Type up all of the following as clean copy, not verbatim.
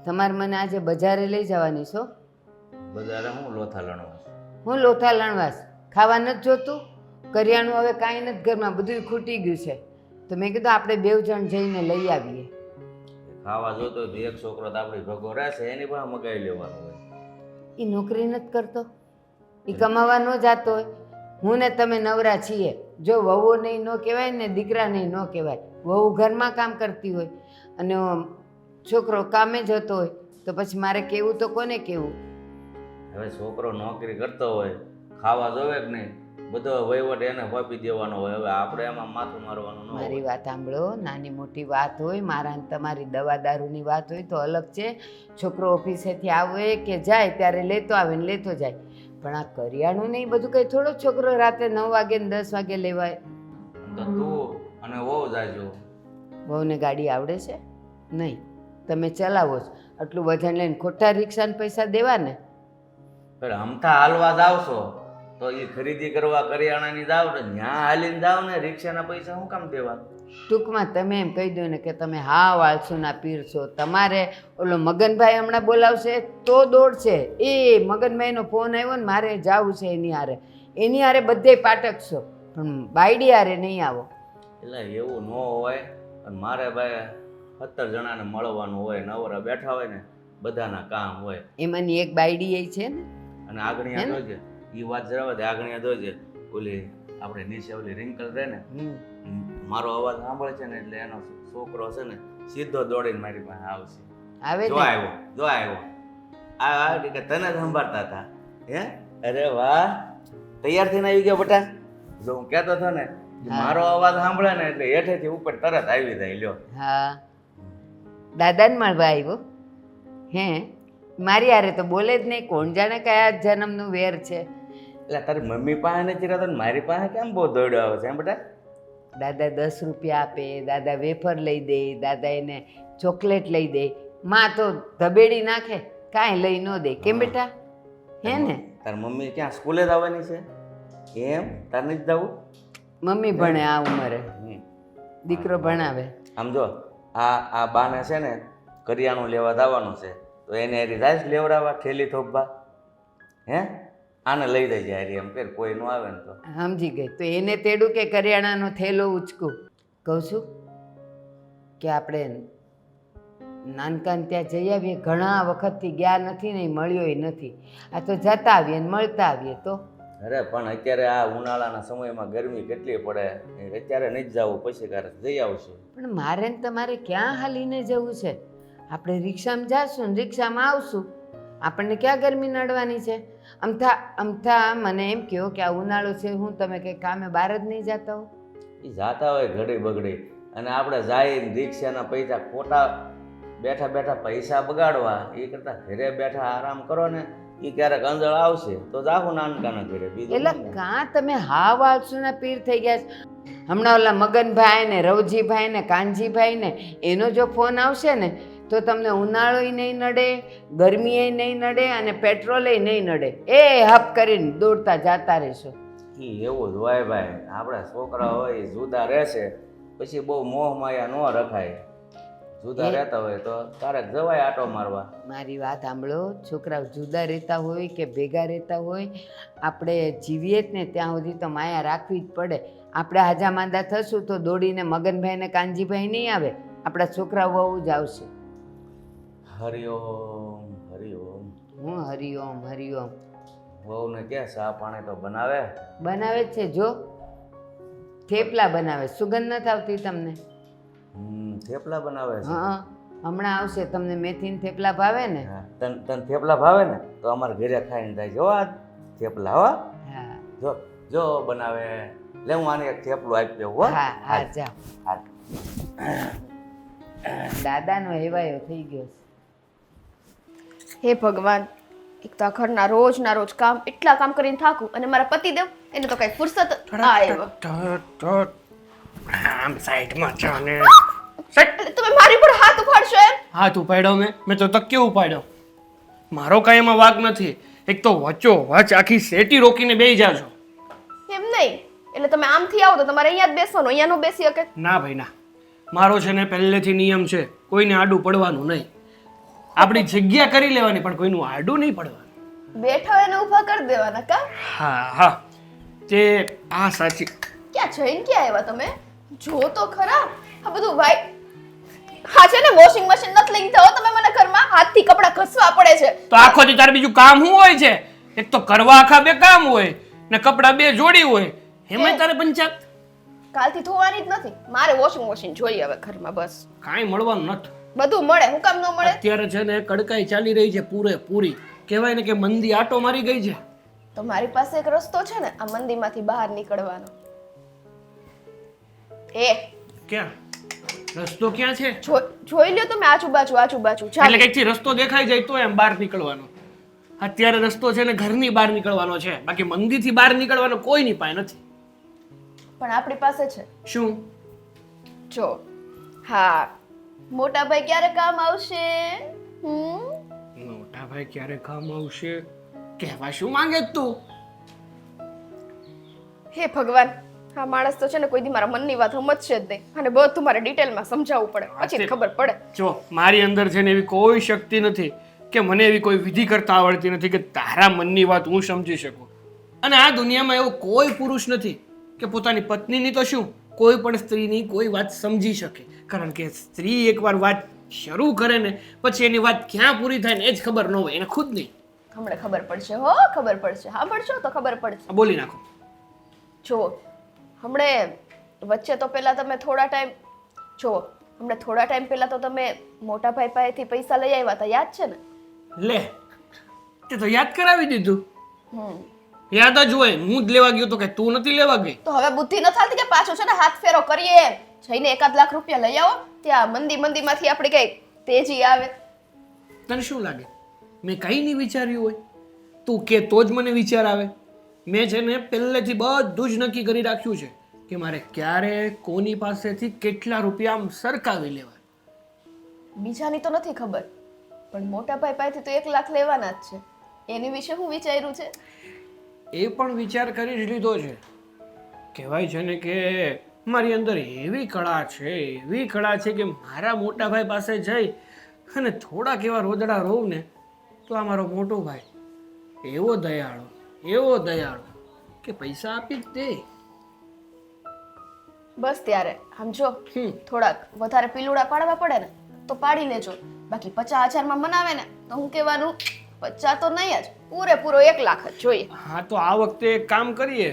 તમારે મને આજે બજારે લઈ જવાની છો? બજારે હું લોથા લણવા? હું લોથા લણવાસ? ખાવા નથી જોતું? કરિયાણું હવે કાંઈ નથી ઘરમાં, બધું ખૂટી ગયું છે. તો મેં કીધું આપણે 2 જણ જઈને લઈ આવીએ. ખાવા જોતો તો એક છોકરો તો આપણી ભગો રહેશે, એની પાસે મગાવી લેવાનું હોય. એ નોકરી નથી કરતો, એ કમાવા ન જતો હોય. હું ને તમે નવરા છીએ. જો વહુ નહીં ન કહેવાય ને દીકરા નહીં ન કહેવાય. વહુ ઘરમાં કામ કરતી હોય અને છોકરો કામે જતો હોય, તો પછી મારે કહેવું તો કોને કહેવું? હવે છોકરો નોકરી કરતો હોય, ખાવા જોવે કે નહીં, બધો વહીવટ એને વાપી દેવાનો હોય. હવે આપણે એમાં માથું મારવાનું ન મારી હોય. વાત સાંભળો, નાની મોટી વાત હોય, મારા અને તમારી દવા દારૂની વાત હોય તો અલગ છે. છોકરો ઓફિસેથી આવે કે જાય ત્યારે લેતો આવે ને લેતો જાય. પણ આ કરિયાણું નહીં બધું કંઈ થોડો છોકરો રાતે 9 વાગે ને 10 વાગે લેવાય. તો તું અને વહુ જાજો. વહુને ગાડી આવડે છે? નહીં. તમે ચલાવો છો, આટલું વજન લઈને ખોટા રિક્ષાને પૈસા દેવા ને? પણ હમથા હાલવા જાવ છો તો એ ખરીદી કરવા કરિયાણાની જાવ ને ત્યાં હાલીને જાવ ને, રિક્ષાના પૈસા શું કામ દેવા? ટૂંકમાં તમે એમ કહી દો ને કે તમે હા વાળસુના પીર છો. તમારે ઓલો મગનભાઈ હમણાં બોલાવશે તો દોડશે. એ મગનભાઈનો ફોન આવ્યો ને મારે જવું છે એની હારે બધે પાટક છો, પણ બાયડી હારે નહીં આવો. એટલે એવું ન હોય. અને મારે ભાઈ 17 જણાને મળવાનું હોય, નવરા બેઠા હોય ને, બધાના કામ હોય. એમાંની એક બાયડી એ છે ને. અને આગળિયા જોજે, એ વાત જરાવા દે. આગળિયા જોજે, ઓલી આપણે નીચે ઓલી રિંકલ રહે ને, મારો અવાજ સાંભળે છે ને એટલે એનો છોકરો છે ને સીધો દોડીને મારી પાસે આવશે. આવે જો આવ્યો આ કે તને જ સંભાળતા હતા. હે, અરે વાહ, તૈયાર થઈને આવી ગયો બેટા. જો હું કહેતો હતો ને, મારો અવાજ સાંભળે ને એટલે હેઠેથી ઉપર તરત આવી જાય. લ્યો. હા, દાદાને મળવા આવ્યો. હે, મારી હારે તો બોલે જ નહીં. કોણ જાણે કયા જન્મનું વેર છે. એટલે તારી મમ્મી પાસે નથી રહેતો ને મારી પાસે કેમ બહુ દોડ્યો આવે છે એમ બેટા? દાદા 10 રૂપિયા આપે, દાદા વેફર લઈ દે, દાદા એને ચોકલેટ લઈ દે. માં તો ધબેડી નાખે, કાંઈ લઈ ન દે. કેમ બેટા? હે ને? તારી મમ્મી ક્યાં સ્કૂલે જ આવવાની છે એમ? તારે નથી જવું? મમ્મી ભણે આ ઉંમરે, દીકરો ભણાવે. આમ જો, આ બાને છે ને કરિયાણું લેવા જવાનું છે, તો એને હારી રાજ લેવડાવવા, ઠેલી થોપવા. હે, આને લઈ જઈ હારી એમ કે કોઈ ન આવે ને તો. સમજી ગઈ. તો એને તેડું કે કરિયાણાનો થેલો ઉચકું? કહું છું કે આપણે નાનકાન ત્યાં જઈ આવીએ. ઘણા વખતથી ગયા નથી ને મળ્યોય નથી. આ તો જતા આવીએ ને મળતા આવીએ તો. અરે પણ અત્યારે આ ઉનાળાના સમયમાં ગરમી કેટલી પડે, અત્યારે નહીં જવું, પછી ક્યારેક જઈ આવશું. પણ મારે ને તમારે ક્યાં હાલીને જવું છે? આપણે રિક્ષામાં જાશું ને રિક્ષામાં આવશું. આપણને ક્યાં ગરમી નડવાની છે? અમથા મને એમ કહો કે આ ઉનાળો છે, હું તમે કંઈ કામે બહાર જ નહીં જતા હો? એ જાતા હોય ઘડી બગડી, અને આપણે જઈને રિક્ષાના પૈસા ખોટા બેઠા બેઠા પૈસા બગાડવા એ કરતા ઘરે બેઠા આરામ કરો ને. એ ક્યારેક અંજળ આવશે તો જાહું નાનકાના ઘરે. એટલે કાં તમે હા વાળસુના પીર થઈ ગયા છે? હમણાં ઓલા મગનભાઈ ને રવજીભાઈ ને કાનજીભાઈ ને એનો જો ફોન આવશે ને તો તમને ઉનાળોય નહીં નડે, ગરમીએ નહીં નડે અને પેટ્રોલે નહીં નડે. એ હપ કરીને દોડતા જતા રહેશો. એવું જ હોય ભાઈ. આપણા છોકરા હોય એ જુદા રહેશે, પછી બહુ મોહ માયા ન રખાય. જુદા રહેતા હોય તો ક્યારેક જવાય આટો મારવા. મારી વાત સાંભળો, છોકરાઓ જુદા રહેતા હોય કે ભેગા રહેતા હોય, આપણે જીવીએ જ ને ત્યાં સુધી તો માયા રાખવી જ પડે. આપણે હાજા માંદા થશું તો દોડીને મગનભાઈ ને કાનજીભાઈ નહીં આવે, આપણા છોકરાઓ બહુ જ આવશે. હરિઓમ હરિઓમ. હું હરિઓમ હરિઓમ. વહુને કે ચા પાણી તો બનાવે બનાવે જ છે. જો થેપલા બનાવે. સુગંધ નથી આવતી તમને? થેપલા બનાવે છે. હા, હમણાં આવશે. તમને મેથીના થેપલા ભાવે ને? તને થેપલા ભાવે ને તો અમારે ઘરે ખાઈને જાય. જો આ થેપલા હો. હા જો જો બનાવે. લે હું આને એક થેપલું આપી દઉં. હો. હા હા, જાઓ. હાલ. દાદાનો હેવાયો થઈ ગયો છે. હે ભગવાન, એક તો આ ઘરના રોજના રોજ કામ, એટલા કામ કરીને થાકું, અને મારા પતિદેવ એને તો કઈ ફુરસત આવ્યો. આમ સાઈડમાં છો ને. તમે મારી પર હાથ ઉપાડશો એમ? હાથ ઉપાડ્યો મેં તો તકિયો ઉપાડ્યો. મારો કાંઈ એમાં વાગ નથી. એક તો વચ્ચો વચ આખી સેટી રોકીને બેસી જાજો. એમ નહીં, એટલે તમે આમથી આવો તો તમારે અહીંયા જ બેસવાનું, અહીંયા નો બેસી શકે? ના ભાઈ ના, મારો છે ને પહેલેથી નિયમ છે, કોઈને આડું પડવાનું નહીં. આપણી જગ્યા કરી લેવાની, પણ કોઈનું આડું નહીં પડવાનું. બેઠા એને ઊભા કરી દેવાના કા? હા હા, તે આ સાચી. ક્યાં જઈને ક્યાં આવ્યા તમે? જો તો ખરા આ બધું વાઈટ. હા છે ને, વોશિંગ મશીન નથી લઈને જાઓ તમે મને ઘરમાં, હાથથી કપડાં ઘસવા પડે છે. તો આખો દી તારે બીજું કામ શું હોય છે? એક તો કરવા આખા 2 કામ હોય ને કપડાં 2 જોડી હોય, એમાંય તારે પંચાયત. કાલથી ધોવાની જ નથી મારે, વોશિંગ મશીન જોઈએ હવે ઘરમાં. બસ કાંઈ મળવાનું નથી બધું મળે, હું કામ ન મળે? અત્યારે છે ને કડકાઈ ચાલી રહી છે પૂરેપૂરી. કહેવાય ને કે મંદી આટો મારી ગઈ છે. તો મારી પાસે એક રસ્તો છે ને આ મંદીમાંથી બહાર નીકળવાનો. ક્યાં રસ્તો ક્યાં છે? જોઈ લ્યો તમે આજુબાજુ આજુબાજુ. એટલે કઈકથી રસ્તો દેખાઈ જાય તો એમ બહાર નીકળવાનો. અત્યારે રસ્તો છે ને ઘરની બહાર નીકળવાનો છે, બાકી મંદીથી બહાર નીકળવાનો કોઈની પાસે નથી. પણ આપણી પાસે છે. શું? જો હા, મોટા ભાઈ ક્યારે કામ આવશે? મોટા ભાઈ ક્યારે કામ આવશે? કહેવા શું માંગે તું? હે ભગવાન, આ માણસ તો છે ને કોઈ દી મારા મનની વાત સમજશે જ નહીં, અને બધું મારે ડિટેલમાં સમજાવવું પડે, પછી જ ખબર પડે. જો મારી અંદર છે ને એવી કોઈ શક્તિ નથી કે મને એવી કોઈ વિધિ કરતા આવડતી નથી કે તારા મનની વાત હું સમજી શકું. અને આ દુનિયામાં એવો કોઈ પુરુષ નથી કે પોતાની પત્નીની તો શું, કોઈ પણ સ્ત્રીની કોઈ વાત સમજી શકે. કારણ કે સ્ત્રી એકવાર વાત શરૂ કરે ને પછી એની વાત ક્યાં પૂરી થાય ને એ જ ખબર ન હોય એને ખુદ નહીં. હમણાં ખબર પડશે, હો ખબર પડશે. હા પડશો તો ખબર પડશે. બોલી નાખો. જો હમણે વચ્ચે તો પહેલા તમે થોડા ટાઈમ પહેલા તો તમે મોટા ભાઈ પાસેથી પૈસા લઈ આવ્યા હતા, યાદ છે ને? લે, તે તો યાદ કરાવી દીધું. હમ યાદ જ હોય, હું જ લેવા ગયો તો કે તું નથી લેવા ગઈ. તો હવે બુદ્ધિ ન થાતી કે પાછું છે ને હાથ ફેરો કરીએ એમ જઈને 1 લાખ રૂપિયા લઈ આવો, ત્યાં મંદીમાંથી આપણે કઈ તેજી આવે. તને શું લાગે મેં કઈ નહીં વિચાર્યું હોય? તું કે તો જ મને વિચાર આવે. મેં છે ને પહેલેથી બધું જ નક્કી કરી રાખ્યું છે કે મારે ક્યારે કોની પાસેથી કેટલા રૂપિયા આમ સરકાવી લેવા. બીજાની તો નથી ખબર, પણ મોટા ભાઈ પાસેથી તો 1 લાખ લેવાના જ છે. એની વિશે હું વિચાર્યું છે? એ પણ વિચાર કરી જ લીધો છે. કહેવાય છે ને કે મારી અંદર એવી કળા છે કે મારા મોટા ભાઈ પાસે જઈ અને થોડાક એવા રોદડા રોઉં ને તો આ મારો મોટો ભાઈ એવો દયાળો કે પૈસા આપી જ દે. બસ ત્યારે આમ જો થોડાક વધારે પીલુડા પાડવા પડે ને તો પાડી લેજો, બાકી 50,000માં મનાવે ને તો હું કહેવાનું 50 તો નહીં જ, પૂરેપૂરો 1 લાખ જ જોઈએ. હા તો આ વખતે એક કામ કરીએ.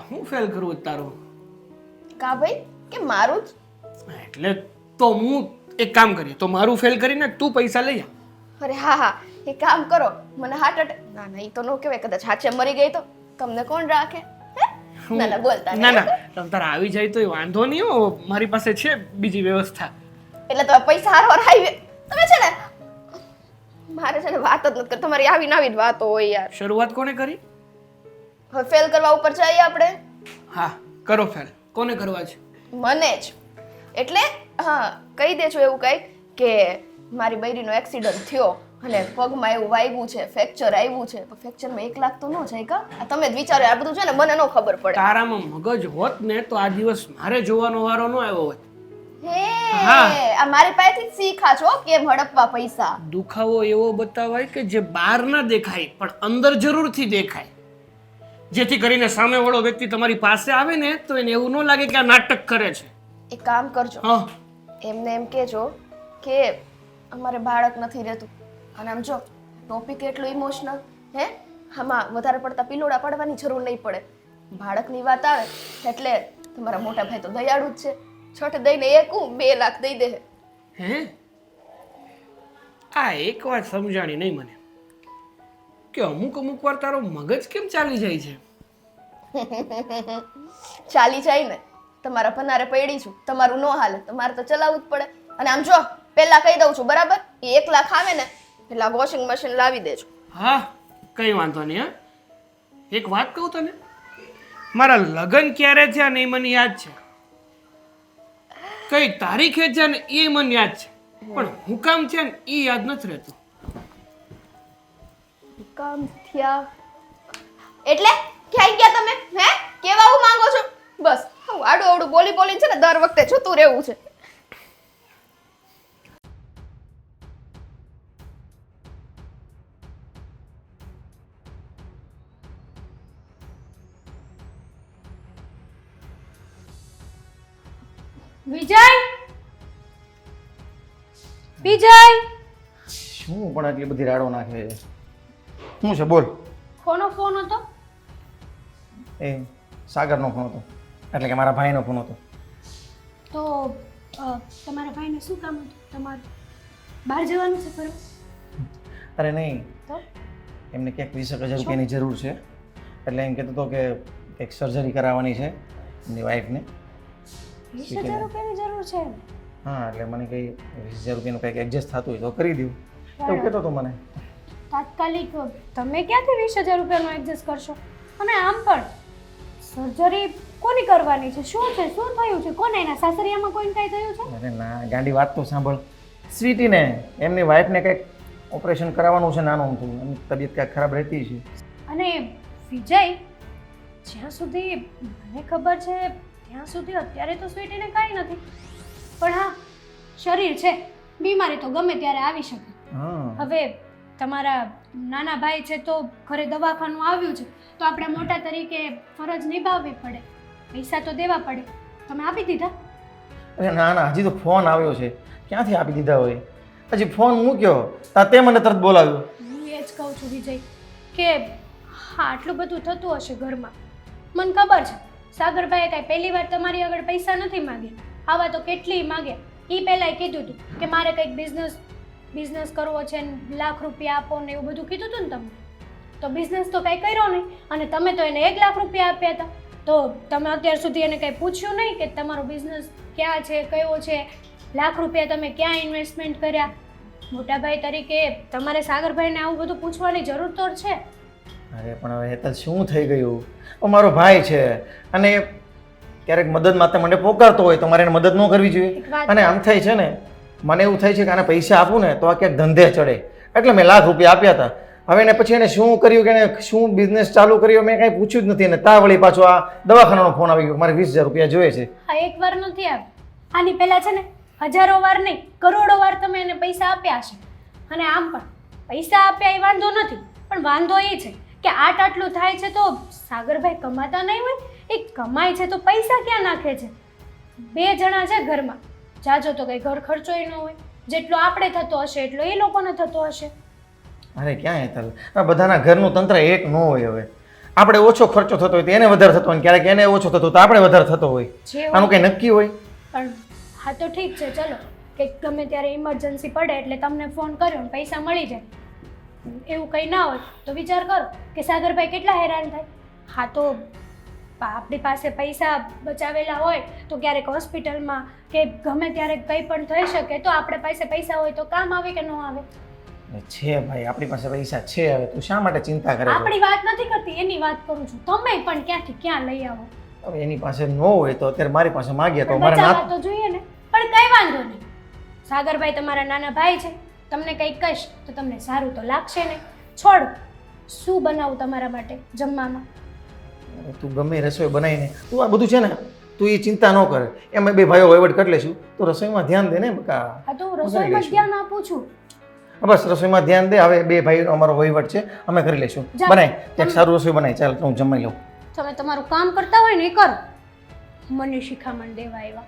હું ફેલ કરું તારું? કા ભાઈ કે મારું જ? એટલે તો હું એક કામ કરીએ, તો મારું ફેલ કરીને તું પૈસા લઈ આવ. અરે હા, એ કામ કરો. મને હાર્ટ અટેક ના એ તો ન કહેવાય, કદાચ હાચે મરી ગઈ તો તમને કોણ રાખે? ના બોલતા ના તમ તારે આવી જાય તો વાંધો નહીં હો, મારી પાસે છે બીજી વ્યવસ્થા. એટલે તમે પૈસા હારવાર આવી તમે છે ને, મારે છે ને વાત જ નથી કરતા, તમારી આવી નવી વાતો હોય યાર. શરૂઆત કોને કરી? હવે ફેલ કરવા ઉપર જઈએ આપણે. હા કરો ફેલ. કોને કરવા છે? મને જ. એટલે હા કહી દેજો એવું કંઈક કે મારી બૈરીનો એક્સિડન્ટ થયો અને પગમાં એવું વાગ્યું છે, ફ્રેક્ચર આવ્યું છે. તો ફ્રેક્ચરમાં 1 લાખ તો ન જાય કા? આ તમે જ વિચારો, આ બધું છે ને મને ન ખબર પડે. તારામાં મગજ હોત ને તો આ દિવસ મારે જોવાનો વારો ન આવ્યો હોત. આ મારી પાસેથી શીખા છો કેમ હડપવા પૈસા. દુખાવો એવો બતાવાય કે જે બહાર ના દેખાય પણ અંદર જરૂરથી દેખાય, જેથી કરીને સામેવાળો વ્યક્તિ તમારી પાસે આવે ને તો એને એવું ન લાગે કે આ નાટક કરે છે. એક કામ કરજો, હા એમને એમ કહેજો કે અમારે બાળક નથી રહેતું, અને આમ જો ટોપિક એટલું ઇમોશનલ હે, આમાં વધારે પડતા પીલોડા પાડવાની જરૂર નહીં પડે. બાળકની વાત આવે એટલે તમારા મોટા ભાઈ તો દયાળુ જ છે, છઠ દઈને 2 લાખ દઈ દે. હે આ એક વાત સમજાણી નહીં મને કે અમુક વાર તારો મગજ કેમ ચાલી જાય છે? ચાલી જાય ને, તમારા ભનારે પડી છું, તમારું ન હાલે, તમારે તો ચલાવવું જ પડે. અને આમ જો પહેલા કહી દઉં છું બરાબર, એ 1 લાખ આવે ને એટલે વોશિંગ મશીન લાવી દેજો. હા કઈ વાંધો નહીં. હા એક વાત કહું તને, મારા લગ્ન ક્યારે થયા ને એ મને યાદ છે, કઈ તારીખે છે ને એ મને યાદ છે, પણ હું કામ છે ને એ યાદ નથી રહેતું. કામ થયા એટલે ક્યાં ગયા તમે? હે કેવા હું માંગો છો? બસ આડું બોલીને છે ને દર વખતે જતું રહેવું છે. વિજય વિજય શું પણ આટલી બધી રાડો નાખે છે? શું છે બોલ? કોનો ફોન હતો? એ સાગરનો ફોન હતો, એટલે કે મારા ભાઈનો ફોન હતો. તો તમારા ભાઈને શું કામ હતું? તમારું બહાર જવાનું છે ફરવા? અરે નહીં, તો એમને ક્યાંક 20,000 રૂપિયાની જરૂર છે, એટલે એમ કહેતો હતો કે કંઈક સર્જરી કરાવવાની છે એમની વાઈફને. 20,000 રૂપિયાની જરૂર છે? હા, એટલે મને કંઈ 20,000 રૂપિયાનું કંઈક એડજસ્ટ થતું હોય તો કરી દઉં એવું કહેતો હતો મને. તાત્કાલિક તમે ક્યાંથી 20,000 રૂપિયાનું એડજસ્ટ કરશો? અને આમ પણ સર્જરી કોની કરવાની છે? શું છે? શું થયું છે? કોને? એના સાસરિયામાં કોઈને કાંઈ થયું છે? અરે ના, ગાંડી વાત તો સાંભળ. સ્વીટીને એમની વાઈફને કંઈક ઓપરેશન કરાવવાનું છે નાનું અમથું, એમની તબિયત ક્યાંક ખરાબ રહેતી છે. અને વિજય, જ્યાં સુધી મને ખબર છે ત્યાં સુધી અત્યારે તો સ્વીટીને કાંઈ નથી, પણ હા, શરીર છે, બીમારી તો ગમે ત્યારે આવી શકે. હા, હવે તમારા નાના ભાઈ છે તો ઘરે દવાખાનું આવ્યું છે તો આપણે મોટા તરીકે ફરજ નિભાવવી પડે, પૈસા તો દેવા પડે. તમે આપી દીધા? અરે ના ના, હજી તો ફોન આવ્યો છે, ક્યાંથી આપી દીધા હોય? હજી ફોન મૂક્યો તે મને તરત બોલાવ્યો. હું એ જ કહું છું વિજય કે હા, આટલું બધું થતું હશે ઘરમાં, મને ખબર છે. સાગરભાઈએ કાંઈ પહેલી વાર તમારી આગળ પૈસા નથી માગ્યા, આવા તો કેટલી માગ્યા. એ પહેલાંય કીધું હતું કે મારે કંઈક બિઝનેસ કરવો છે ને લાખ રૂપિયા આપો ને એવું બધું કીધું હતું ને તમને. તો બિઝનેસ તો કાંઈ કર્યો નહીં, અને તમે તો એને 1 લાખ રૂપિયા આપ્યા હતા. તો તમે અત્યાર સુધી એને કંઈ પૂછ્યું નહીં કે તમારો બિઝનેસ ક્યાં છે, કયો છે, લાખ રૂપિયા તમે ક્યાં ઇન્વેસ્ટમેન્ટ કર્યા? મોટાભાઈ તરીકે તમારે સાગરભાઈને આવું બધું પૂછવાની જરૂર તો છે. અરે પણ હવે હેતલ શું થઈ ગયું? મારો ભાઈ છે અને ક્યારેક મદદ માટે મને પોકારતો હોય તો મારે એને મદદ ન કરવી જોઈએ. એક વાત અને આમ થાય છે ને, મને એવું થાય છે કે આને પૈસા આપું ને તો આ ક્યાંક ધંધે ચડે, એટલે મેં લાખ રૂપિયા આપ્યા હતા. હવે એને પછી એને શું કર્યું કે એને શું બિઝનેસ ચાલુ કર્યો મેં કાંઈ પૂછ્યું જ નથી. અને તા વળી પાછો આ દવાખાનાનો ફોન આવી ગયો, મારે 20,000 રૂપિયા જોઈએ છે. હા, એક વાર નથી આવ્યો, આની પહેલાં છે ને હજારો વાર નહીં, કરોડો વાર તમે એને પૈસા આપ્યા છે. અને આમ પણ પૈસા આપ્યા એ વાંધો નથી, પણ વાંધો એ છે કે આટલું થાય છે તો સાગરભાઈ કમાતા નહીં હોય? એ કમાય છે તો પૈસા ક્યાં નાખે છે? 2 જણા છે ઘરમાં, જાજો તો કંઈ ઘર ખર્ચોય ન હોય, જેટલો આપણે થતો હશે એટલો એ લોકોને થતો હશે. અરે ક્યાં હેતલ, આ બધાના ઘરનું તંત્ર એક ન હોય. હવે આપણે ઓછો ખર્ચો થતો હોય તો એને વધારે થતો હોય, ક્યારેક એને ઓછો થતો તો આપણે વધારે થતો હોય. જે હોય. આનું કંઈ નક્કી હોય? પણ હા તો ઠીક છે, ચલો કે ગમે ત્યારે ઇમરજન્સી પડે એટલે તમને ફોન કર્યો ને પૈસા મળી જાય, એવું કંઈ ના હોય તો વિચાર કરો કે સાગરભાઈ કેટલા હેરાન થાય. હા તો આપણી પાસે પૈસા બચાવેલા હોય તો ક્યારેક હોસ્પિટલમાં કે ગમે ત્યારે કંઈ પણ થઈ શકે તો આપણે પાસે પૈસા હોય તો કામ આવે કે ન આવે? છે ભાઈ, આપણી પાસે પૈસા છે. હવે તું શા માટે ચિંતા કરે છે? આપણી વાત નથી કરતી, એની વાત કરું છું. તમે પણ ક્યાંથી ક્યાં લઈ આવો? હવે એની પાસે ન હોય તો અત્યારે મારી પાસે માગ્યા તો મારે બચાવવા ના. તો જોઈએ ને. પણ કઈ વાંધો નહીં, સાગરભાઈ તમારા નાના ભાઈ છે, તમને કંઈક કહીશ તો તમને સારું તો લાગશે ને. છોડ, શું બનાવું તમારા માટે જમવામાં? તું ગમે રસોઈ બનાવીને તું આ બધું છે ને, તું એ ચિંતા ન કરે. એમાં 2 ભાઈઓ વહીવટ કરી લેશું. તું રસોઈમાં ધ્યાન દે ને બકા. હા તો હું રસોઈમાં જ ધ્યાન આપું છું. બસ રસોઈમાં ધ્યાન દે. હવે 2 ભાઈનો અમારો વહીવટ છે, અમે કરી લઈશું. જા. બનાય એક સારું રસોઈ બનાય. ચાલ હું જમાઈ લઉં. તમે તમારું કામ કરતા હોય ને એ કરો, મને શિખામણ દેવા આવ્યા.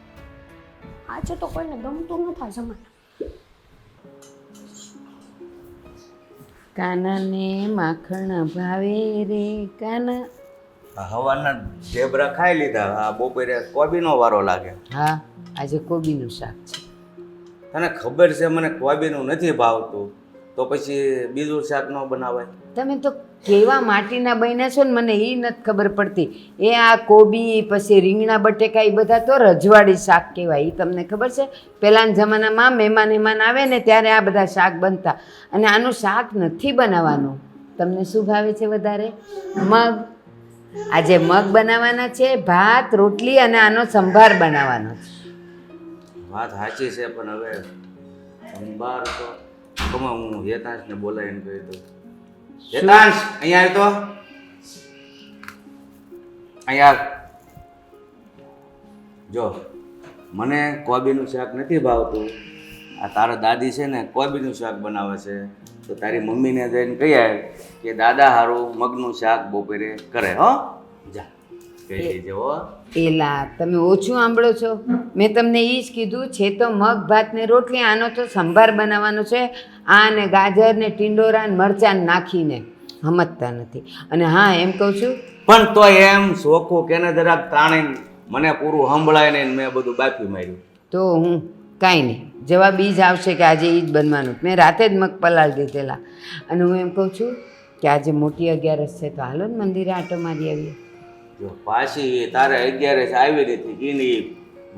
આજે તો કોઈને ગમતું નથી જમાના. કાનાને માખણ ભાવે રે કાના. આ હવાના ઢેબરા ખાઈ લીધા, આ બપોરે કોબીનો વારો લાગે. હા, આજે કોબીનું શાક છે. તને ખબર છે મને કોબીનું નથી ભાવતું, તો પછી બીજું શાક ન બનાવાય? તમે તો કેવા માટીના બન્યા છો ને, મને એ નથી ખબર પડતી. એ આ કોબી પછી રીંગણા બટેકા એ બધા તો રજવાડી શાક કહેવાય. એ તમને ખબર છે? પહેલાંના જમાનામાં મહેમાન આવે ને ત્યારે આ બધા શાક બનતા, અને આનું શાક નથી બનાવવાનું. તમને શું ભાવે છે વધારે? મગ. આજે મગ બનાવવાના છે, ભાત રોટલી અને આનો સંભાર બનાવવાનો છે. વાત સાચી છે, પણ હવે સંભાર તો ગમે હું હેતાંશને બોલાવીને કહી દઉં. હેતાંશ, અહીંયા આવ તો. અહીંયા આવ. જો મને કોબીનું શાક નથી ભાવતું, આ તારા દાદી છે ને કોબીનું શાક બનાવે છે, તો તારી મમ્મીને જઈને કહી આવ કે દાદા હારું મગનું શાક બપોરે કરે. હો જા કહી દેજે. હો એલા તમે ઓછું સાંભળો છો. મેં તમને એ જ કીધું છે તો મગ ભાત ને રોટલી, આનો તો સંભાર બનાવવાનો છે. આ ને ગાજર ને ટીંડોરા ને મરચાં નાખીને સમજતા નથી. અને હા એમ કહું છું, પણ તો એમ સોખું કેને જરાક તાણી મને પૂરું સંભળાય નહીં, મેં બધું બાકી માર્યું. તો હું કાંઈ નહીં, જવાબ ઈ જ આવશે કે આજે ઈ જ બનવાનું. મેં રાતે જ મગ પલાળી દીધેલા. અને હું એમ કહું છું કે આજે મોટી 11 છે તો હાલો ને મંદિરે આંટો મારી આવીએ. જો પાછી તારે 11 આવી નથી, એની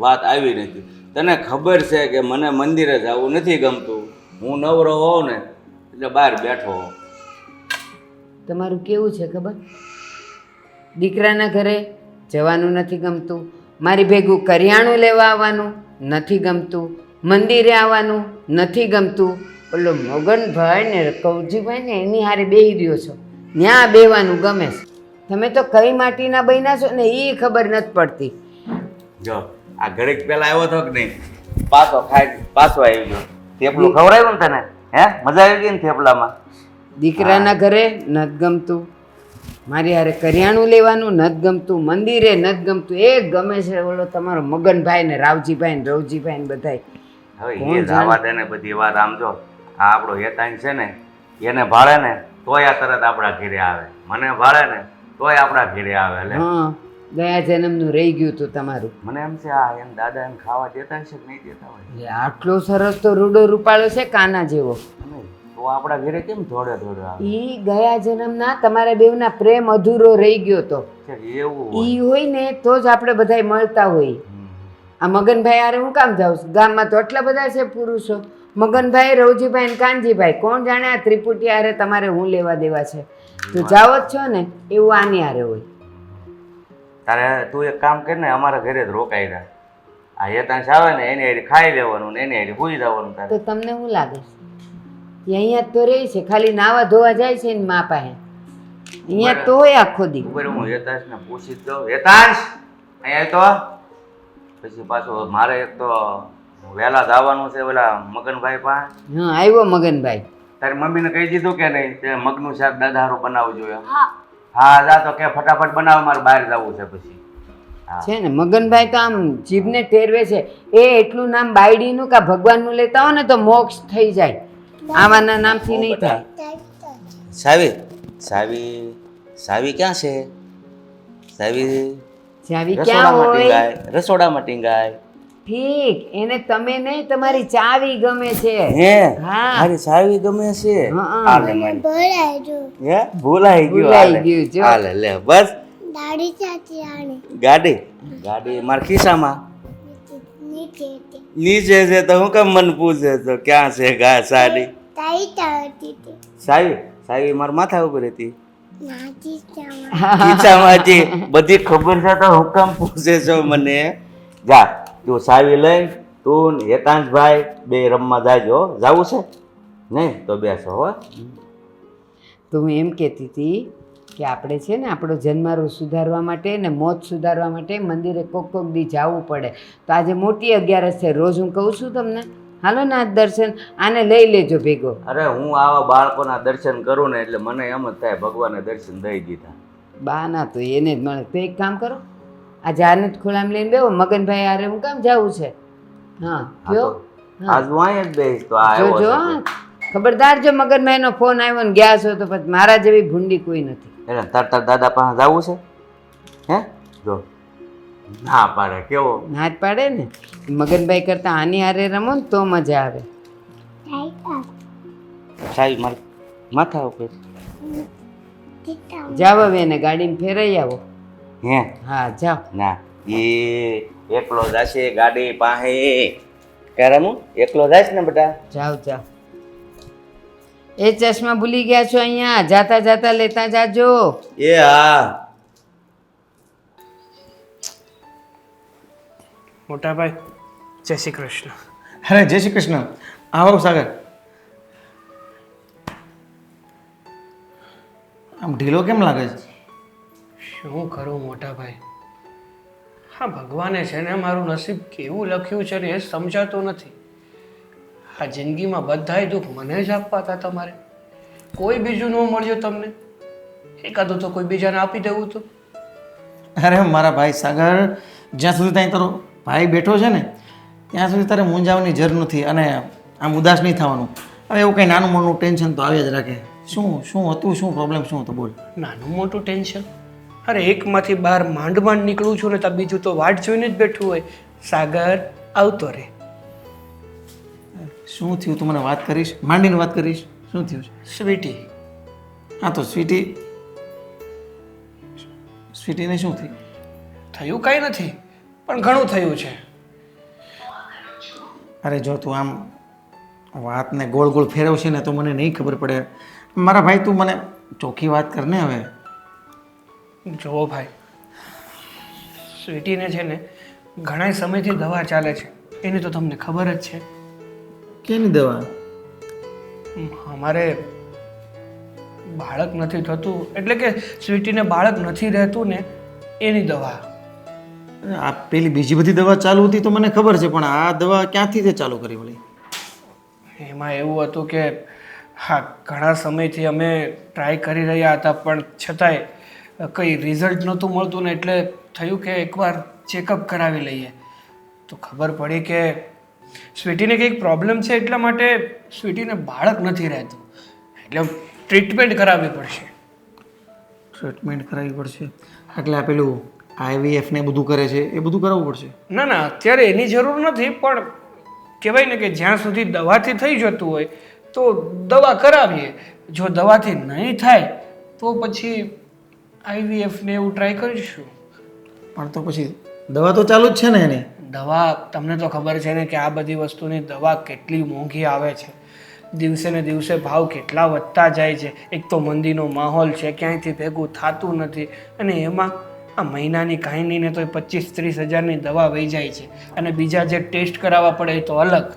વાત આવી નથી. તને ખબર છે કે મને મંદિરે જવું નથી ગમતું. હું નવરો હોઉં ને એટલે બહાર બેઠો હોઉં. તમારું કેવું છે ખબર? દીકરાના ઘરે જવાનું નથી ગમતું, મારી ભેગું કરિયાણું લેવા આવવાનું નથી ગમતું, મંદિરે આવવાનું નથી ગમતું. ઓલો મગનભાઈ ને કૌજીભાઈ ને એની હારે બેહી રહ્યો છો, ત્યાં બેહવાનું ગમે છે. તમે તો કઈ માટીના બન્યા છો ને એ ખબર નથી પડતી. જો આ ઘડીક પહેલા આવ્યો હતો કે નહીં, પાછો આવી ગયો. થેપલું ખવડાવ્યું ને તને? હે, મજા આવી ગઈ ને થેપલામાં? દીકરાના ઘરે નથી ગમતું, મારી હારે કરિયાણું લેવાનું નથી ગમતું, મંદિરે નથી ગમતું. એક ગમે છે ઓલો તમારો મગનભાઈ ને રાવજીભાઈ ને રવજીભાઈ ને બધાય. હવે એ જવા દે ને બધી વાત. આમ જો આ આપણો હેતાન છે ને, એને ભાળે ને તોય આ તરત આપણા ઘરે આવે, મને ભાળે ને તોય આપણા ઘરે આવે. એટલે હા, ગયા જન્મનું રહી ગયું હતું તમારું. મને એમ છે આ એમ દાદા એમ ખાવા દેતા હશે કે નહીં દેતા હોય? એટલે આટલો સરસ તો રૂડો રૂપાળો છે કાના જેવો. તો આપણા ઘરે કેમ થોડે આવે? ઈ ગયા જન્મના તમારા બેવના પ્રેમ અધૂરો રહી ગયો તો. એવું ઈ હોય ને તો જ આપણે બધાય મળતા હોય. આ મગનભાઈ હારે હું કામ જાઉં છું? ગામમાં તો આટલા બધા છે પુરુષો. મગનભાઈ, રવજીભાઈ ને કાનજીભાઈ, કોણ જાણે આ ત્રિપુટી હારે તમારે હું લેવા દેવા છે? તો જાઓ જ છો ને, એવું આની હારે હોય. તારે તું એક કામ કર ને, અમારા ઘરે જ રોકાઈ રહે. આ હેતાંશ આવે ને એની હારે ખાઈ લેવાનું ને એની હારે ભૂઈ જવાનું. તારે તો તમને શું લાગે છે? એ અહીંયા જ તો રહી છે, ખાલી નાવા ધોવા જાય છે ને મા પાસે. અહીંયા તો હોય આખો દી. ઉપર હું હેતાંશ ને પૂછી જ દઉં, હેતાંશ અહીંયા તો પછી પાછું મારે એક તો વહેલા જવાનું છે ઓલા મગનભાઈ પાસે. હા, આવ્યો મગનભાઈ. તારી મમ્મીને કહી દીધું કે નહીં તે મગનું શાક દાદા હારું બનાવવું જોઈએ? હા હા, જા તો કે ફટાફટ બનાવ, મારે બહાર જવું છે પછી. છે ને મગનભાઈ તો આમ જીભને ટેરવે છે. એ એટલું નામ બાયડીનું કે ભગવાનનું લેતા હો ને તો મોક્ષ થઈ જાય. આવાના નામથી નહીં થાય. સાવી સાવી સાવી ક્યાં છે? સાવી ચાવી ક્યાં હોય? રસોડામાં ટીંગાય. ઠીક, એને તમે નહીં, તમારી ચાવી ગમે છે. હે, હા. મારી સાવી ગમે છે. હા. હાલે મારી. ભૂલાઈ ગયું. ભૂલાઈ હાલે. ગયું જો. હાલે લે બસ. ગાડી ગાડી મારા ખિસ્સામાં નીચે છે તો હું કેમ મને પૂછે તો ક્યાં છે ગા સાડી? સાવી સાવી મારા માથા ઉપર હતી, ખીચામાં હતી. બધી ખબર છે તો હું કેમ પૂછે છો મને? જા તું સાવી લઈ, તું ને હેતાંશભાઈ બે રમવા જાજો. જાવું છે નહીં તો બેસો હો. તો હું એમ કહેતી હતી કે આપણે છે ને આપણો જન્મારો સુધારવા માટે ને મોત સુધારવા માટે મંદિરે કોક દી જવું પડે. તો આજે મોટી 11 છે, રોજ હું કહું છું તમને હાલો ને આજ દર્શન, આને લઈ લેજો ભેગો. અરે હું આવા બાળકોના દર્શન કરું ને એટલે મને એમ જ થાય ભગવાને દર્શન દઈ દીધા. બા ના તો એને જ મળે. તો એક કામ કરો, આજે આને જ ખોળામાં લઈને બેહો. મગનભાઈ હારે હું કામ જવું છે? હા કયો? આજ હું અહીંયા જ બેહીશ. તો આ જોજો આવ્યો છે. ખબરદાર, જો મગનભાઈનો ફોન આવ્યો ને ગયા છો તો પછી મારા જેવી ભૂંડી કોઈ નથી. એટલે તરત દાદા પાસે જવું છે? હે જો ના પાડે કેવો ના જ પાડે ને. મગનભાઈ કરતા આની હારે રમો ને તો મજા આવે. સાહેબ મારે માથા ઉપર જાઓ હવે એને ગાડીમાં ફેરાઈ આવો. હે હા જાઓ. ના એ એકલો જશે ગાડી પાસે. કારણ એકલો જાય ને બેટા. જાઓ જાઓ. એ ચશ્મા ભૂલી ગયા છો અહીંયા, જાતા જાતા લેતા જાજો. એ હા. મોટા ભાઈ, જય શ્રી કૃષ્ણ. અરે જય શ્રી કૃષ્ણ. આવો સાગર. આમ ઢીલો કેમ લાગે છે? શું કરું મોટા ભાઈ, હા ભગવાને છે ને મારું નસીબ કેવું લખ્યું છે ને એ સમજાતું નથી. આ જિંદગીમાં બધાય દુઃખ મને જ આપવા હતા તમારે. કોઈ બીજું ન મળ્યું તમને? એકાદું તો કોઈ બીજાને આપી દેવું તો. અરે મારા ભાઈ સાગર, જ્યાં સુધી ત્યાં તારો ભાઈ બેઠો છે ને ત્યાં સુધી તારે મૂંઝાવાની જરૂર નથી અને આમ ઉદાસ નહીં થવાનું. હવે એવું કંઈ નાનું મોટું ટેન્શન તો આવ્યા જ રાખે. શું હતું, શું પ્રોબ્લેમ શું હતો બોલ. નાનું મોટું ટેન્શન? અરે એકમાંથી બહાર માંડ નીકળું છું ને તો બીજું તો વાટ જોઈને જ બેઠું હોય. સાગર આવતો રે. શું થયું તું મને વાત કરીશ, માંડીને વાત કરીશ. શું થયું છે? સ્વીટી. હા તો સ્વીટીને શું થયું? થયું કાંઈ નથી, પણ ઘણું થયું છે. અરે જો તું આમ વાતને ગોળ ગોળ ફેરવશે ને તો મને નહીં ખબર પડે. મારા ભાઈ તું મને ચોખ્ખી વાત કર ને હવે. જુઓ ભાઈ, સ્વીટીને છે ને ઘણા સમયથી દવા ચાલે છે, એની તો તમને ખબર જ છે. કેની દવા? અમારે બાળક નથી થતું, એટલે કે સ્વીટીને બાળક નથી રહેતું ને એની દવા. આ પેલી બીજી બધી દવા ચાલુ હતી તો મને ખબર છે, પણ આ દવા ક્યાંથી તે ચાલુ કરી વળી? એમાં એવું હતું કે હા, ઘણા સમયથી અમે ટ્રાય કરી રહ્યા હતા, પણ છતાંય કંઈ રિઝલ્ટ નહોતું મળતું ને એટલે થયું કે એકવાર ચેકઅપ કરાવી લઈએ. તો ખબર પડી કે સ્વીટીને કંઈક પ્રોબ્લેમ છે, એટલા માટે સ્વીટીને બાળક નથી રહેતું, એટલે ટ્રીટમેન્ટ કરાવવી પડશે. ટ્રીટમેન્ટ કરાવવી પડશે એટલે આ પેલું IVF ને બધું કરે છે એ બધું કરાવવું પડશે? ના ના, અત્યારે એની જરૂર નથી, પણ કહેવાય ને કે જ્યાં સુધી દવાથી થઈ જતું હોય તો દવા કરાવીએ. જો દવાથી નહીં થાય તો પછી IVF ને એવું ટ્રાય કરીશું. પણ તો પછી દવા તો ચાલુ જ છે ને એની? દવા, તમને તો ખબર છે ને કે આ બધી વસ્તુની દવા કેટલી મોંઘી આવે છે. દિવસે ને દિવસે ભાવ કેટલા વધતા જાય છે. એક તો મંદીનો માહોલ છે, ક્યાંયથી ભેગું થતું નથી, અને એમાં આ મહિનાની કાંઈ નહીં ને તો 25-30 હજારની દવા વહી જાય છે, અને બીજા જે ટેસ્ટ કરાવવા પડે એ તો અલગ.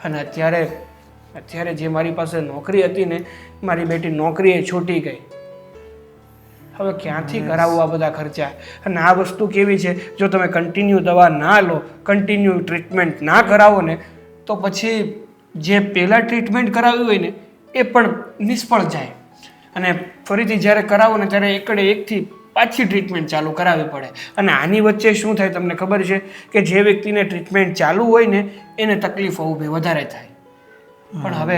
અને અત્યારે જે મારી પાસે નોકરી હતી ને, મારી બેટી નોકરીએ છૂટી ગઈ. હવે ક્યાંથી કરાવવું આ બધા ખર્ચા? અને આ વસ્તુ કેવી છે, જો તમે કન્ટિન્યુ દવા ના લો, કન્ટિન્યુ ટ્રીટમેન્ટ ના કરાવો ને તો પછી જે પહેલાં ટ્રીટમેન્ટ કરાવ્યું હોય ને એ પણ નિષ્ફળ જાય, અને ફરીથી જ્યારે કરાવો ને ત્યારે એકથી પાછી ટ્રીટમેન્ટ ચાલુ કરાવવી પડે. અને આની વચ્ચે શું થાય તમને ખબર છે કે જે વ્યક્તિને ટ્રીટમેન્ટ ચાલુ હોય ને એને તકલીફો ઊભી વધારે થાય. પણ હવે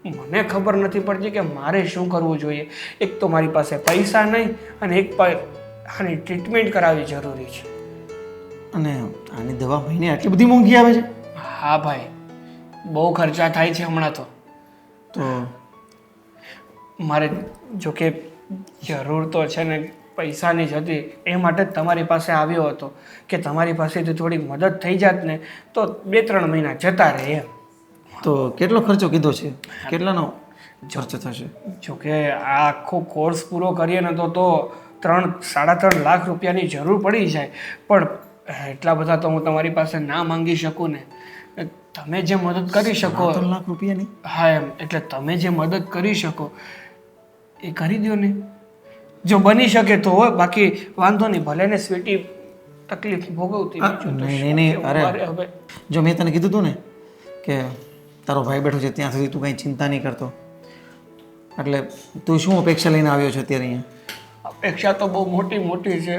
મને ખબર નથી પડતી કે મારે શું કરવું જોઈએ. એક તો મારી પાસે પૈસા નહીં, અને એક આની ટ્રીટમેન્ટ કરાવવી જરૂરી છે. અને આની દવા મહિને આટલી બધી મોંઘી આવે છે? હા ભાઈ, બહુ ખર્ચા થાય છે હમણાં તો મારે જોકે જરૂર તો છે ને પૈસાની જ હતી, એ માટે જ તમારી પાસે આવ્યો હતો કે તમારી પાસેથી થોડીક મદદ થઈ જાત ને તો 2-3 મહિના જતા રહે એમ. તો કેટલો ખર્ચો કીધો છે? કેટલાનો ખર્ચો થશે? જોકે આ આખો કોર્સ પૂરો કરીએ ને તો 3-3.5 લાખ રૂપિયાની જરૂર પડી જાય, પણ એટલા બધા તો હું તમારી પાસે ના માંગી શકું ને. તમે જે મદદ કરી શકો. 3 લાખ રૂપિયાની? હા એમ, એટલે તમે જે મદદ કરી શકો એ કરી દો ને, જો બની શકે તો હોય. બાકી વાંધો નહીં, ભલે ને સ્વીટી તકલીફ ભોગવતી. નહીં, અરે હવે જો મેં તને કીધું હતું ને કે તારો ભાઈ બેઠો છે ત્યાં સુધી તું કંઈ ચિંતા નહીં કરતો, એટલે તું શું અપેક્ષા લઈને આવ્યો છે અત્યારે અહીંયા? અપેક્ષા તો બહુ મોટી છે,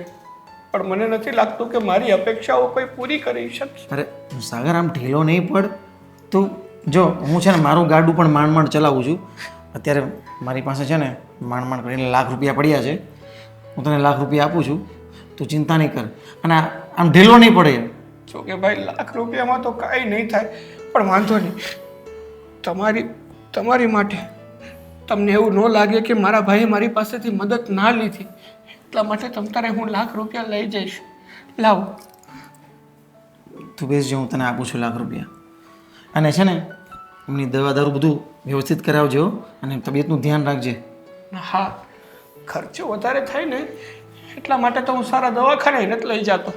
પણ મને નથી લાગતું કે મારી અપેક્ષાઓ કોઈ પૂરી કરી શકશે. અરે સાગર, આમ ઢીલો નહીં પડ તું. જો હું છે ને મારું ગાડું પણ માંડ ચલાવું છું. અત્યારે મારી પાસે છે ને માંડ કરીને ₹1 લાખ પડ્યા છે. હું તને ₹1 લાખ આપું છું, તું ચિંતા નહીં કર. અને આમ ઢીલો નહીં પડે. જો કે ભાઈ, ₹1 લાખમાં તો કાંઈ નહીં થાય, પણ વાંધો નહીં. તમારી માટે તમને એવું ન લાગે કે મારા ભાઈએ મારી પાસેથી મદદ ના લીધી, એટલા માટે તમતારે હું ₹1 લાખ લઈ જઈશ. લાવ, તું બેસજો, હું તને આપું છું ₹1 લાખ. અને છે ને એમની દવા દારૂ બધું વ્યવસ્થિત કરાવજો, અને તબિયતનું ધ્યાન રાખજે. હા, ખર્ચો વધારે થાય ને એટલા માટે તો હું સારા દવાખાને નથી લઈ જતો.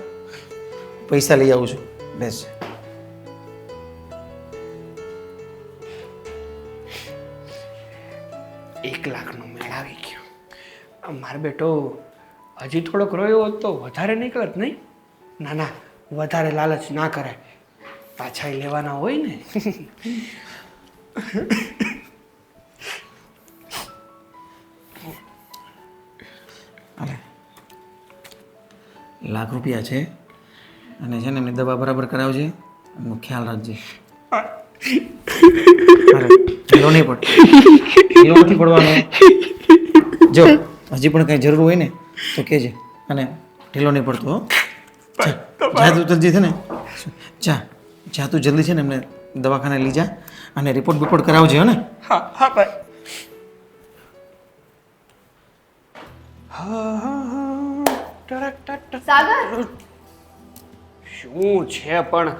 પૈસા લઈ આવું છું, બેસ. ₹1 લાખનો મેળ આવી ગયો. મારો બેટો હજી થોડોક રોયો હોત તો વધારે નીકળત નહીં? ના, વધારે લાલચ ના કરાય, પાછા લેવાના હોય ને. લાખ રૂપિયા છે અને છે ને એમની દવા બરાબર કરાવજે, એમનો ખ્યાલ રાખજે. અરે ઢીલો નહીં પડ, ઢીલો નથી પડવાનો. જો હજી પણ કંઈ જરૂર હોય ને તો કહેજે, અને ઢીલો નહીં પડતો હો. જા તું જલ્દી છે ને, જા તું જલ્દી છે ને એમને દવાખાને લઈ જા અને રિપોર્ટ કરાવજે હો ને. હા હા ભાઈ. સાગર શું છે પણ